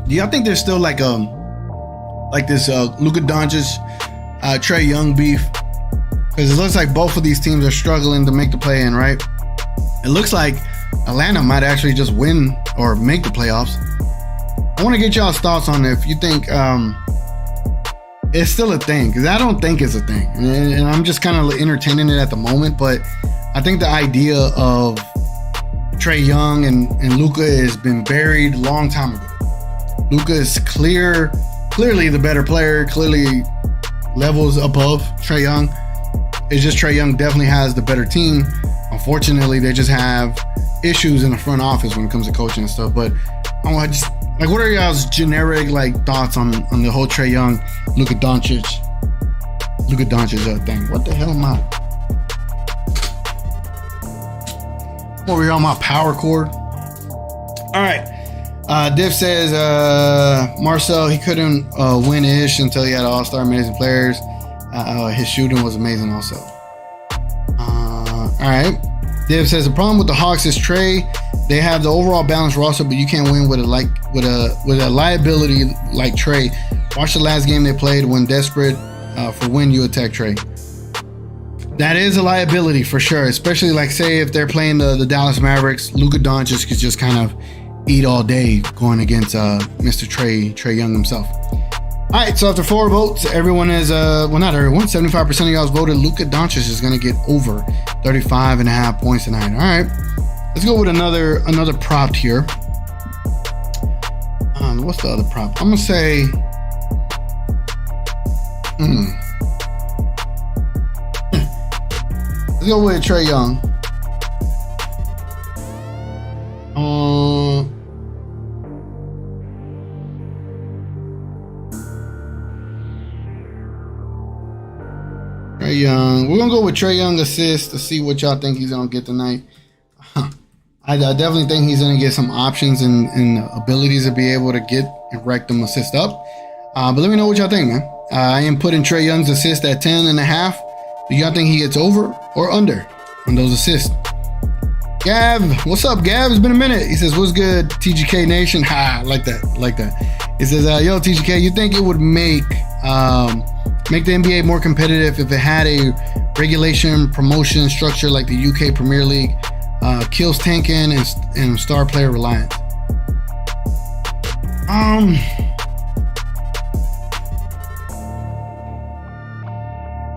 do y'all think there's still like this Luka Doncic, Trae Young beef? Because it looks like both of these teams are struggling to make the play-in, right? It looks like Atlanta might actually just win or make the playoffs. I want to get y'all's thoughts on if you think it's still a thing, because I don't think it's a thing, and I'm just kind of entertaining it at the moment. But I think the idea of Trae Young and Luka has been buried a long time ago. Luka is clearly the better player, clearly levels above Trae Young. It's just Trae Young definitely has the better team. Unfortunately, they just have issues in the front office when it comes to coaching and stuff. But I want to just like, what are y'all's generic like thoughts on the whole Trae Young, Luka Doncic thing? What the hell am I? I'm over here on my power cord. All right. Div says Marcel, he couldn't win ish until he had all-star amazing players. His shooting was amazing also. All right. Div says the problem with the Hawks is Trae. They have the overall balanced roster, but you can't win with a liability like Trae. Watch the last game they played. When desperate for win, you attack Trae. That is a liability for sure, especially like say if they're playing the Dallas Mavericks, Luka Doncic could just kind of eat all day going against Mr. Trae Young himself. All right, so after 4 votes, everyone is well, not everyone, 75% of y'all voted Luka Doncic is going to get over 35.5 points tonight. All right, let's go with another prop here. What's the other prop? I'm gonna say let's go with Trae Young. Trae Young. We're gonna go with Trae Young assist to see what y'all think he's gonna get tonight. I definitely think he's gonna get some options and abilities to be able to get and rack them assist up. But let me know what y'all think, man. I am putting Trae Young's assist at 10.5. Do y'all think he gets over or under on those assists? Gav, what's up, Gav? It's been a minute. He says, what's good, TGK Nation? Ha, like that. He says, yo, TGK, you think it would make the NBA more competitive if it had a regulation promotion structure like the UK Premier League, kills tanking and star player reliance?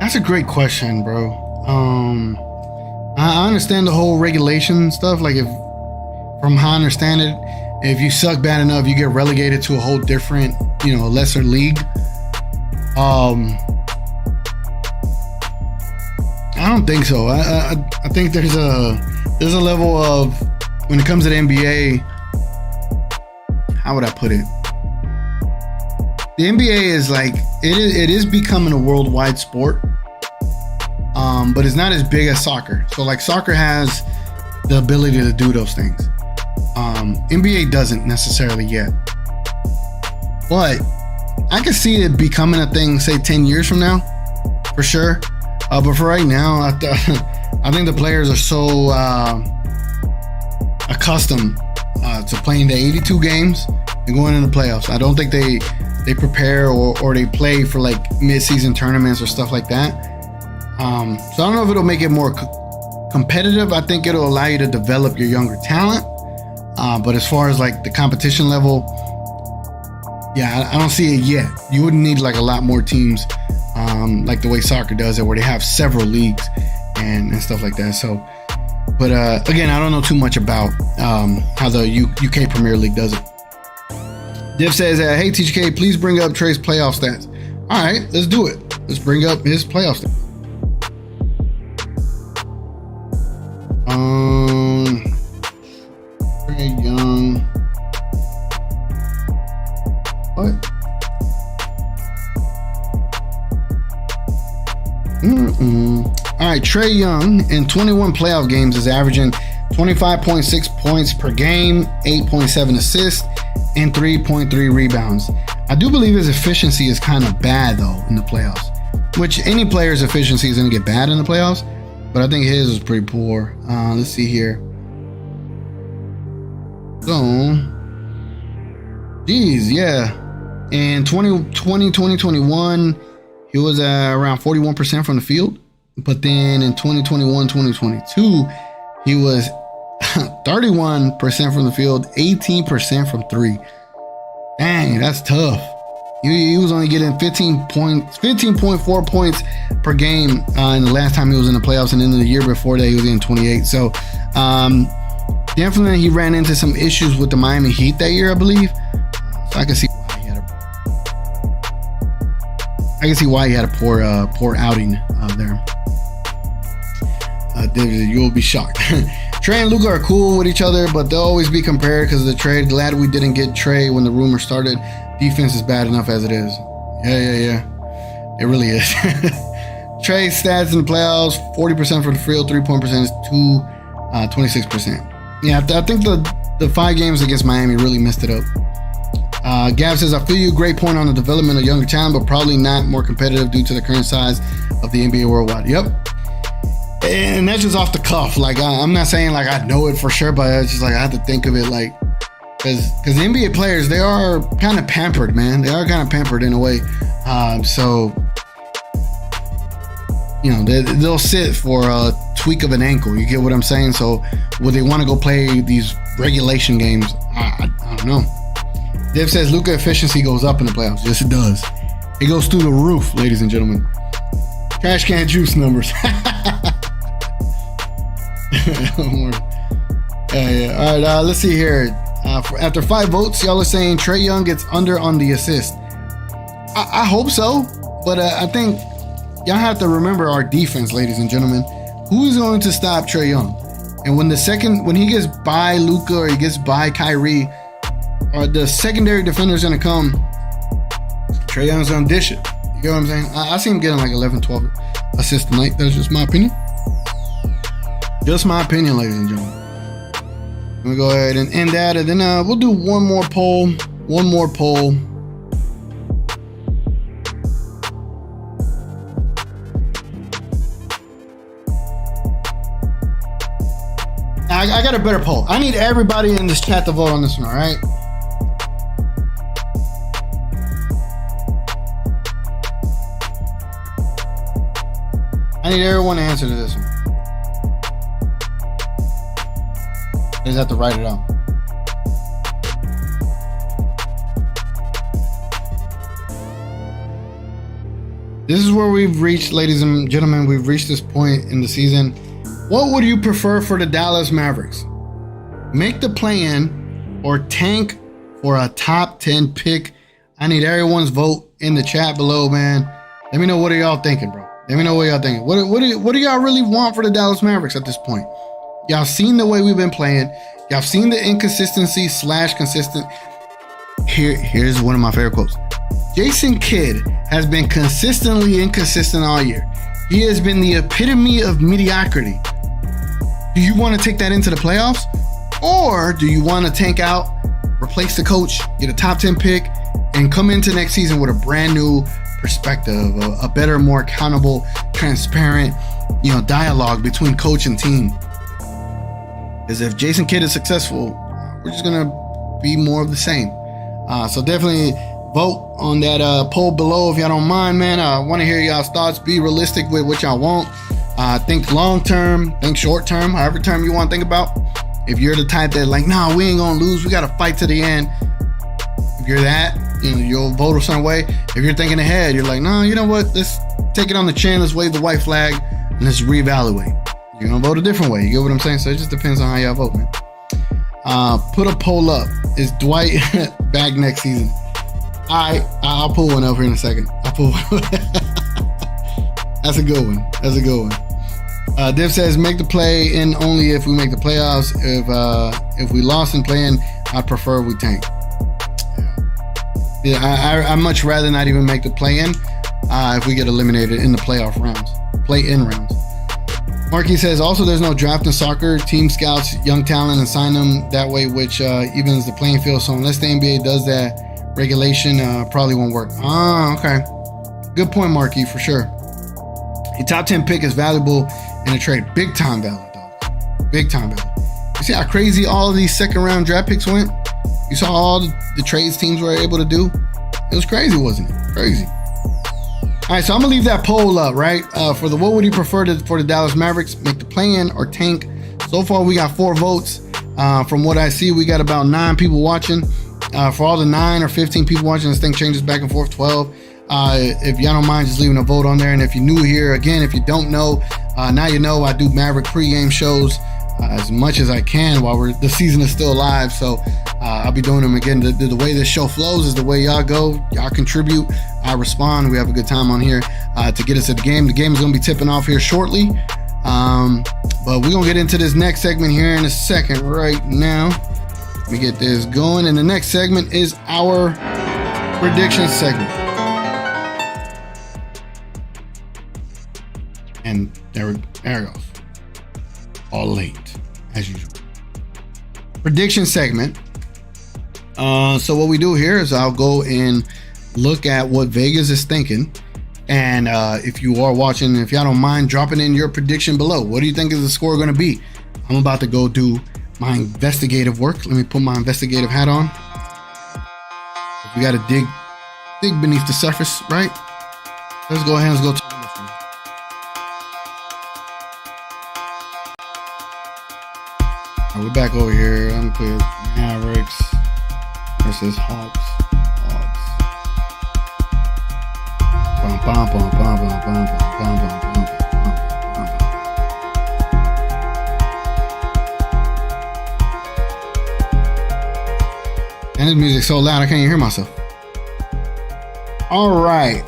That's a great question, bro. I understand the whole regulation stuff. Like, from how I understand it, if you suck bad enough, you get relegated to a whole different, lesser league. I don't think so. I think there's a level of, when it comes to the NBA, how would I put it? The NBA is like, it is becoming a worldwide sport. But it's not as big as soccer. So like soccer has the ability to do those things. NBA doesn't necessarily yet. But I can see it becoming a thing, say 10 years from now, for sure. But for right now, I think the players are so accustomed to playing the 82 games and going into the playoffs. I don't think they prepare or they play for like mid-season tournaments or stuff like that. So I don't know if it'll make it more competitive. I think it'll allow you to develop your younger talent. But as far as like the competition level, yeah, I don't see it yet. You wouldn't need like a lot more teams, like the way soccer does it, where they have several leagues and stuff like that. So But again, I don't know too much about how the UK Premier League does it. Div says, hey, TGK, please bring up Trey's playoff stats. All right, let's do it. Let's bring up his playoff stats. Trey Young. What? All right, Trey Young in 21 playoff games is averaging 25.6 points per game, 8.7 assists, and 3.3 rebounds. I do believe his efficiency is kind of bad though in the playoffs, which any player's efficiency is going to get bad in the playoffs, but I think his was pretty poor. Let's see here. So, geez, yeah. In 2021, he was around 41% from the field. But then in 2021, 2022, he was 31% from the field, 18% from three. Dang, that's tough. He was only getting 15.4 points per game in the last time he was in the playoffs, and then the year before that he was getting 28. So definitely he ran into some issues with the Miami Heat that year, I believe. So I can see why he had a poor outing there. You will be shocked. Trey and Luka are cool with each other, but they'll always be compared because of the trade. Glad we didn't get Trey when the rumor started. Defense is bad enough as it is. Yeah. It really is. Trey's stats in the playoffs: 40% from the field, 3-point percentage, 26%. Yeah, I think the 5 games against Miami really messed it up. Gav says, I feel you, great point on the development of younger talent, but probably not more competitive due to the current size of the NBA worldwide. Yep. And that's just off the cuff. Like, I'm not saying like I know it for sure, but it's just like I have to think of it like, because NBA players, they are kind of pampered, man. They are kind of pampered in a way. So, you know, they'll sit for a tweak of an ankle. You get what I'm saying? So, will they want to go play these regulation games? I don't know. Dev says Luka efficiency goes up in the playoffs. Yes, it does. It goes through the roof, ladies and gentlemen. Trash can juice numbers. Yeah. All right, let's see here. After 5 votes, y'all are saying Trey Young gets under on the assist. I hope so, but I think y'all have to remember our defense, ladies and gentlemen. Who is going to stop Trey Young? And when he gets by Luka or he gets by Kyrie, or the secondary defender is going to come, Trey Young's going to dish it. You get what I'm saying? I see him getting like 11, 12 assists tonight. That's just my opinion. Just my opinion, ladies and gentlemen. Let me go ahead and end that, and then we'll do one more poll. I got a better poll. I need everybody in this chat to vote on this one, all right? I need everyone to answer to this one. I just have to write it out. This is where we've reached, ladies and gentlemen. We've reached this point in the season. What would you prefer for the Dallas Mavericks? Make the play-in or tank for a top 10 pick? I need everyone's vote in the chat below, man. Let me know what are y'all thinking, bro. Let me know what y'all thinking. What do y'all really want for the Dallas Mavericks at this point? Y'all seen the way we've been playing. Y'all seen the inconsistency / consistent. Here's one of my favorite quotes. Jason Kidd has been consistently inconsistent all year. He has been the epitome of mediocrity. Do you want to take that into the playoffs? Or do you want to tank out, replace the coach, get a top 10 pick, and come into next season with a brand new perspective, a better, more accountable, transparent, dialogue between coach and team? Because if Jason Kidd is successful, we're just going to be more of the same. So definitely vote on that poll below if y'all don't mind, man. I want to hear y'all's thoughts. Be realistic with what y'all want. Think long term, think short term, however term you want to think about. If you're the type that like, nah, we ain't going to lose, we got to fight to the end. If you're that, you'll vote a certain way. If you're thinking ahead, you're like, no, you know what? Let's take it on the chin. Let's wave the white flag and let's reevaluate. you're gonna vote a different way. You get what I'm saying? So it just depends on how y'all vote, man. Put a poll up. Is Dwight back next season? I'll pull one up here in a second. I'll pull one. That's a good one. That's a good one. Div says make the play in only if we make the playoffs. If we lost in play-in, I'd prefer we tank. Yeah, I'd much rather not even make the play-in if we get eliminated in the playoff rounds, play-in rounds. Marky says also there's no draft in soccer. Team scouts young talent and sign them that way, which evens the playing field. So unless the NBA does that, regulation probably won't work. Okay. Good point, Marky, for sure. A top 10 pick is valuable in a trade. Big time value, dog. Big time value. You see how crazy all of these second round draft picks went? You saw all the trades teams were able to do? It was crazy, wasn't it? Crazy. All right, so I'm gonna leave that poll up, right? For the what would you prefer for the Dallas Mavericks, make the play-in or tank? So far, we got 4 votes. From what I see, we got about 9 people watching. For all the 9 or 15 people watching, this thing changes back and forth, 12. If y'all don't mind just leaving a vote on there. And if you're new here, again, if you don't know, now you know I do Maverick pregame shows as much as I can while the season is still alive. So I'll be doing them again. The way this show flows is the way y'all go. Y'all contribute. I respond. We have a good time on here to get us to the game. The game is going to be tipping off here shortly. But we're going to get into this next segment here in a second right now. Let me get this going. And the next segment is our prediction segment. And there it goes. All late, as usual. Prediction segment. So what we do here is I'll go and look at what Vegas is thinking. And if you are watching, if y'all don't mind dropping in your prediction below, what do you think is the score going to be? I'm about to go do my investigative work. Let me put my investigative hat on. We got to dig beneath the surface, right? Let's go ahead and go to this one. All right, we're back over here. I'm going to put Mavericks versus Hawks. Bum, bum, bum, bum, bum, bum, bum, bum, bum, bum. And this music's so loud I can't even hear myself. All right.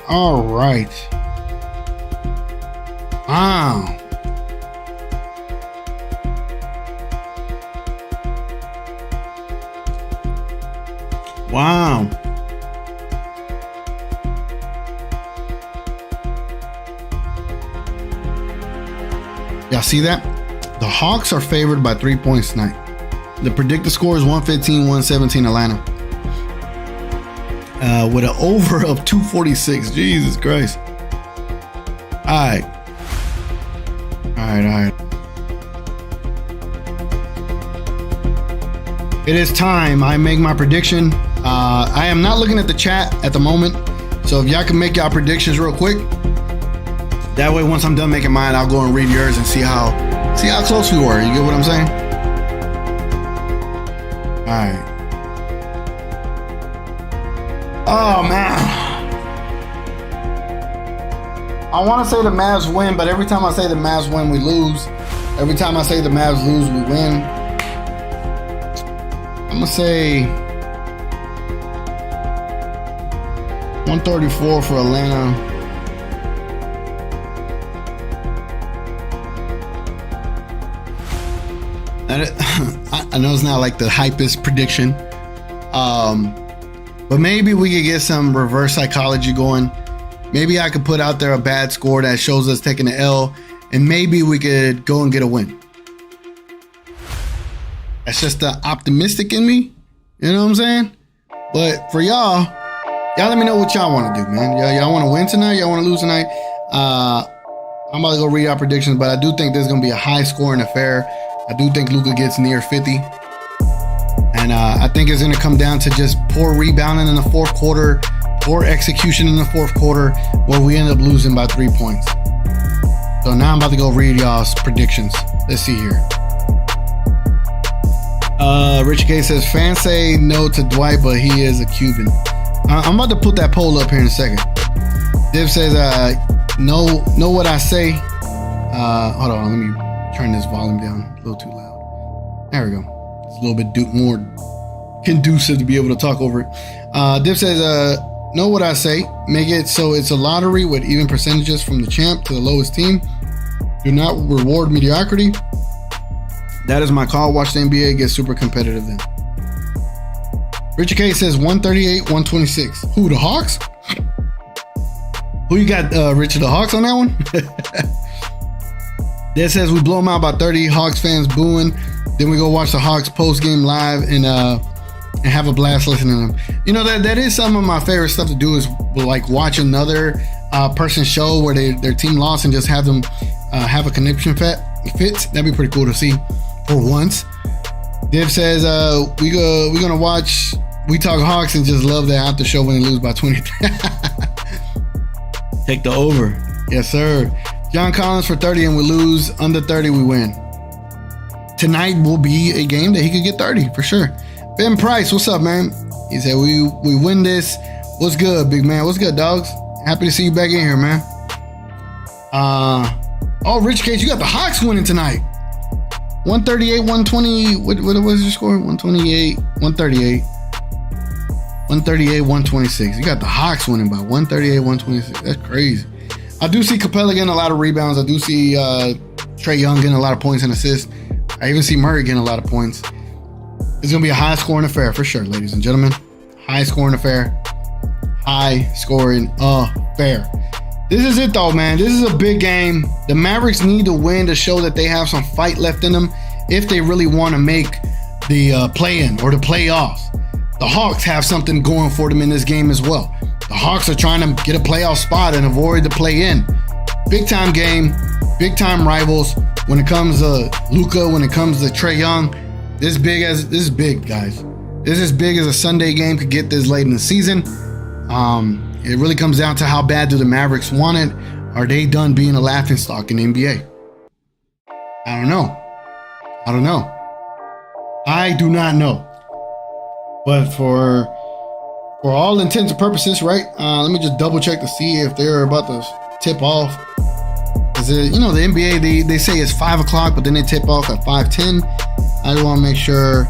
Wow. Y'all see that? The Hawks are favored by 3 points tonight. The predicted score is 115-117 Atlanta. With an over of 246. Jesus Christ. All right. It is time I make my prediction. I am not looking at the chat at the moment. So if y'all can make y'all predictions real quick. That way, once I'm done making mine, I'll go and read yours and see how close we were. You get what I'm saying? All right. Oh, man. I want to say the Mavs win, but every time I say the Mavs win, we lose. Every time I say the Mavs lose, we win. I'm going to say 134 for Atlanta. I know it's not like the hypest prediction, but maybe we could get some reverse psychology going. Maybe I could put out there a bad score that shows us taking an L, and maybe we could go and get a win. That's just the optimistic in me. You know what I'm saying? But for y'all let me know what y'all want to do, man. Y'all want to win tonight? Y'all want to lose tonight? I'm about to go read our predictions, but I do think there's going to be a high scoring affair. I do think Luka gets near 50. And I think it's going to come down to just poor rebounding in the fourth quarter, poor execution in the fourth quarter, where we end up losing by 3 points. So now I'm about to go read y'all's predictions. Let's see here. Richard K says, fans say no to Dwight, but he is a Cuban. I'm about to put that poll up here in a second. Div says, know what I say. Hold on, let me Turn this volume down a little too loud. There we go. It's a little bit more conducive to be able to talk over it. Div says, know what I say. Make it so it's a lottery with even percentages from the champ to the lowest team. Do not reward mediocrity. That is my call. Watch the NBA get super competitive then. Richard K says 138, 126. Who, the Hawks? Who you got, Richard, the Hawks on that one? That says we blow them out by 30. Hawks fans booing. Then we go watch the Hawks post game live and have a blast listening to them. You know, that is some of my favorite stuff to do is like watch another person's show where their team lost and just have them have a connection fit. That'd be pretty cool to see for once. Div says we're gonna watch We Talk Hawks and just love that after show when they lose by 20. Take the over. Yes, sir. John Collins for 30 and we lose. Under 30 we win. Tonight will be a game that he could get 30 for sure. Ben Price, what's up, man? He said we win this. What's good, big man? What's good, dogs? Happy to see you back in here, man. Oh, Rich Case, you got the Hawks winning tonight. 138, 120. What was your score? 128, 138. 138, 126. You got the Hawks winning by 138, 126. That's crazy. I do see Capella getting a lot of rebounds. I do see Trae Young getting a lot of points and assists. I even see Murray getting a lot of points. It's going to be a high-scoring affair for sure, ladies and gentlemen. High-scoring affair. High-scoring affair. This is it, though, man. This is a big game. The Mavericks need to win to show that they have some fight left in them if they really want to make the play-in or the playoffs. The Hawks have something going for them in this game as well. The Hawks are trying to get a playoff spot and avoid the play-in. Big-time game. Big-time rivals. When it comes to Luka, when it comes to Trae Young, this is big, guys. This is as big as a Sunday game could get this late in the season. It really comes down to how bad do the Mavericks want it. Are they done being a laughingstock in the NBA? I don't know. I do not know. But for all intents and purposes, right? Let me just double check to see if they're about to tip off. The NBA, they say it's 5 o'clock, but then they tip off at 5:10. I just want to make sure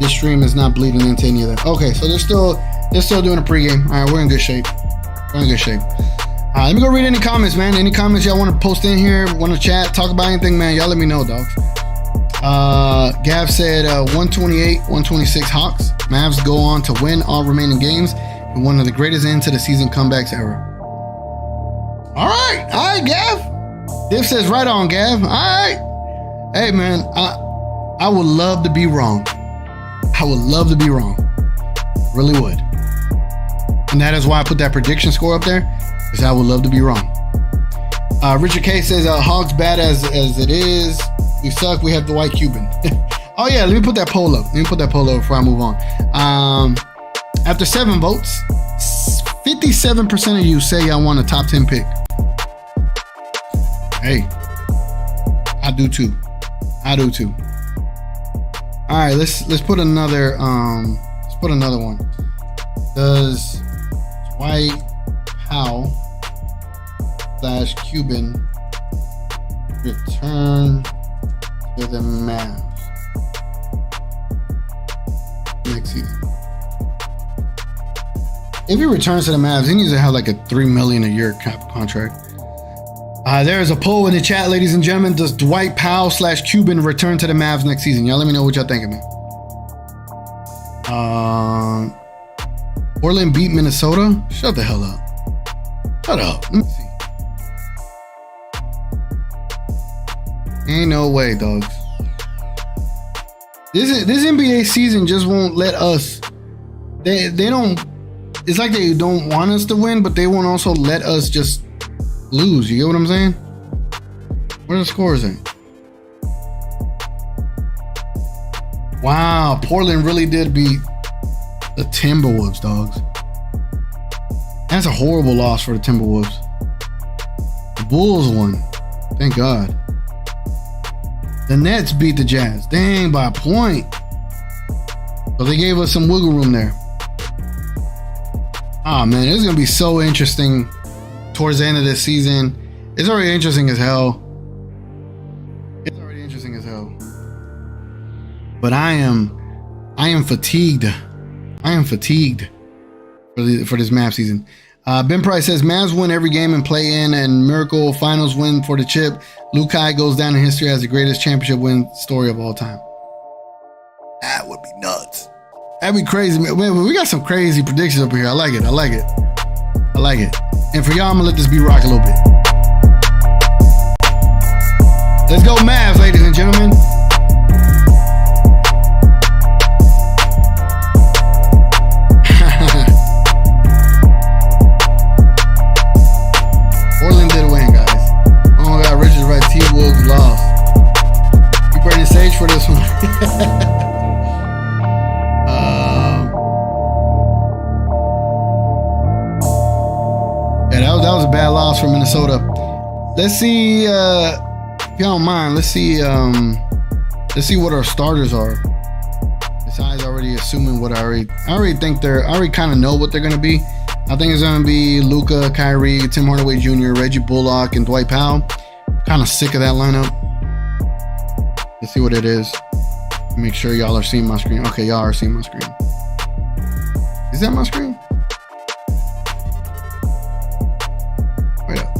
this stream is not bleeding into any of that. Okay, so they're still doing a pregame. All right, we're in good shape. Let me go read any comments, man. Any comments y'all want to post in here, want to chat, talk about anything, man, y'all let me know, dogs. Gav said 128, 126 Hawks. Mavs go on to win all remaining games in one of the greatest end to the season comebacks ever. All right, Gav. Div says right on, Gav. All right. Hey, man, I would love to be wrong. Really would. And that is why I put that prediction score up there, because I would love to be wrong. Richard K says, Hawks bad as it is. We suck. We have the white Cuban. Oh, yeah. Let me put that poll up. Before I move on. After 7 votes, 57% of you say y'all want a top 10 pick. Hey, I do too. All right, let's put another one. Does Dwight Powell / Cuban return to the Mavs next season? If he returns to the Mavs, he needs to have like a $3 million a year cap contract. There is a poll in the chat, ladies and gentlemen. Does Dwight Powell / Cuban return to the Mavs next season? Y'all let me know what y'all think of me. Portland beat Minnesota? Shut the hell up. Shut up. Let me see. Ain't no way, dogs. This NBA season just won't let us. They don't. It's like they don't want us to win, but they won't also let us just lose. You get what I'm saying? Where are the scores at? Wow, Portland really did beat the Timberwolves, dogs. That's a horrible loss for the Timberwolves. The Bulls won. Thank God. The Nets beat the Jazz. Dang, by a point. But they gave us some wiggle room there. Ah, man, it's going to be so interesting towards the end of this season. It's already interesting as hell. but I am fatigued. I am fatigued for this Mavs season. Ben Price says Mavs win every game and play in, and miracle finals win for the chip. Lukai goes down in history as the greatest championship win story of all time. That would be nuts. That'd be crazy, man. We got some crazy predictions up here. I like it. And for y'all, I'm gonna let this beat rock a little bit. Let's go Mavs, ladies and gentlemen. Portland did win, guys. Oh my God, Richard's right. T-Wolves lost. You burning sage for this one. Yeah, that was a bad loss for Minnesota. Let's see, if y'all don't mind, let's see what our starters are. Besides already assuming what I already kind of know what they're gonna be. I think it's gonna be Luka, Kyrie, Tim Hardaway Jr., Reggie Bullock, and Dwight Powell. Kind of sick of that lineup. Let's see what it is. Make sure y'all are seeing my screen. Okay, y'all are seeing my screen. Is that my screen? Wait up.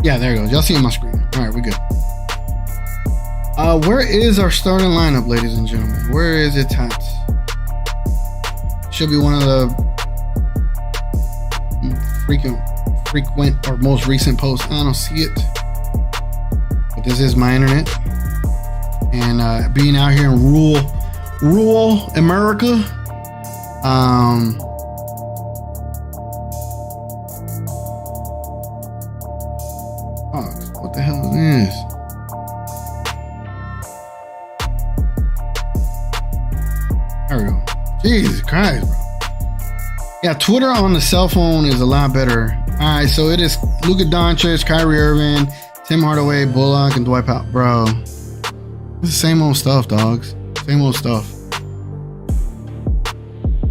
Yeah, there it goes. Y'all seeing my screen. All right, we're good. Where is our starting lineup, ladies and gentlemen? Where is it at? Should be one of the frequent or most recent posts. I don't see it, but this is my internet, and being out here in rural America, what the hell is this? There we go. Jesus Christ, bro. Yeah, Twitter on the cell phone is a lot better. All right, so it is Luka Doncic, Kyrie Irving, Tim Hardaway, Bullock, and Dwight Powell. Bro, it's the same old stuff, dogs. Same old stuff.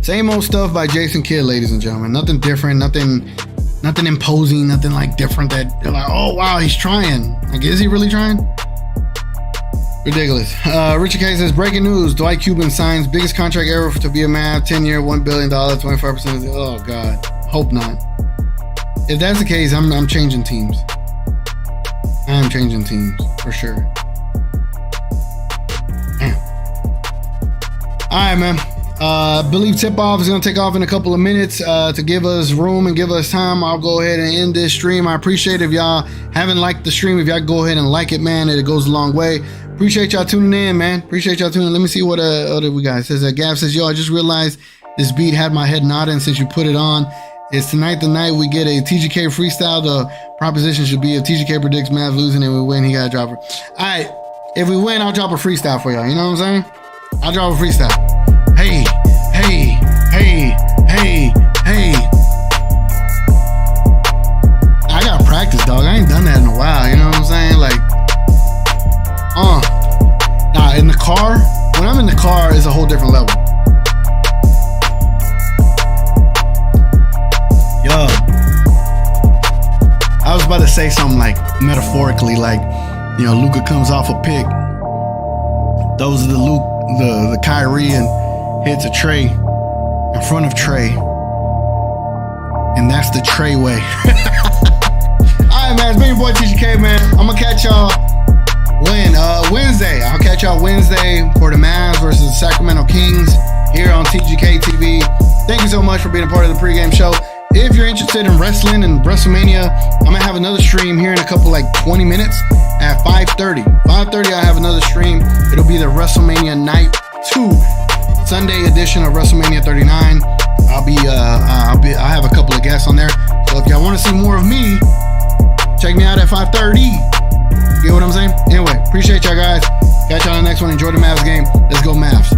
Same old stuff by Jason Kidd, ladies and gentlemen. Nothing different, nothing imposing, nothing like different that they're like, oh wow, he's trying. Like, is he really trying? Ridiculous. Richard K says, breaking news, Dwight Cuban signs biggest contract ever to be a Mav, 10-year, $1 billion, 25% of the, oh God, hope not. If that's the case, I'm changing teams. I am changing teams, for sure. Damn. All right, man. I believe tip-off is going to take off in a couple of minutes to give us room and give us time. I'll go ahead and end this stream. I appreciate if y'all haven't liked the stream. If y'all go ahead and like it, man, it goes a long way. Appreciate y'all tuning in, man. Appreciate y'all tuning in. Let me see what other we got. It says, Gav says, yo, I just realized this beat had my head nodding since you put it on. It's tonight the night we get a TGK freestyle. The proposition should be if TGK predicts Mavs losing and we win, he got to drop it. All right. If we win, I'll drop a freestyle for y'all. You know what I'm saying? I'll drop a freestyle. Hey, hey, hey, hey, hey. I got practice, dog. I ain't done that in a while. You know what I'm saying? Like, now in the car, when I'm in the car, it's a whole different level. Yo, I was about to say something like metaphorically, like, you know, Luka comes off a pick. Those are the Kyrie and hits a Trey in front of Trey, and that's the Trey way. All right, man, it's been your boy TGK, man. I'm gonna catch y'all Wednesday. I'll catch y'all Wednesday for the Mavs versus the Sacramento Kings here on TGK TV. Thank you so much for being a part of the pregame show. If you're interested in wrestling and WrestleMania, I'm gonna have another stream here in a couple, like 20 minutes at 5:30. 5:30, I have another stream. It'll be the WrestleMania Night 2 Sunday edition of WrestleMania 39. I have a couple of guests on there. So if y'all want to see more of me, check me out at 5:30. You get what I'm saying? Anyway, appreciate y'all guys. Catch y'all on the next one. Enjoy the Mavs game. Let's go Mavs.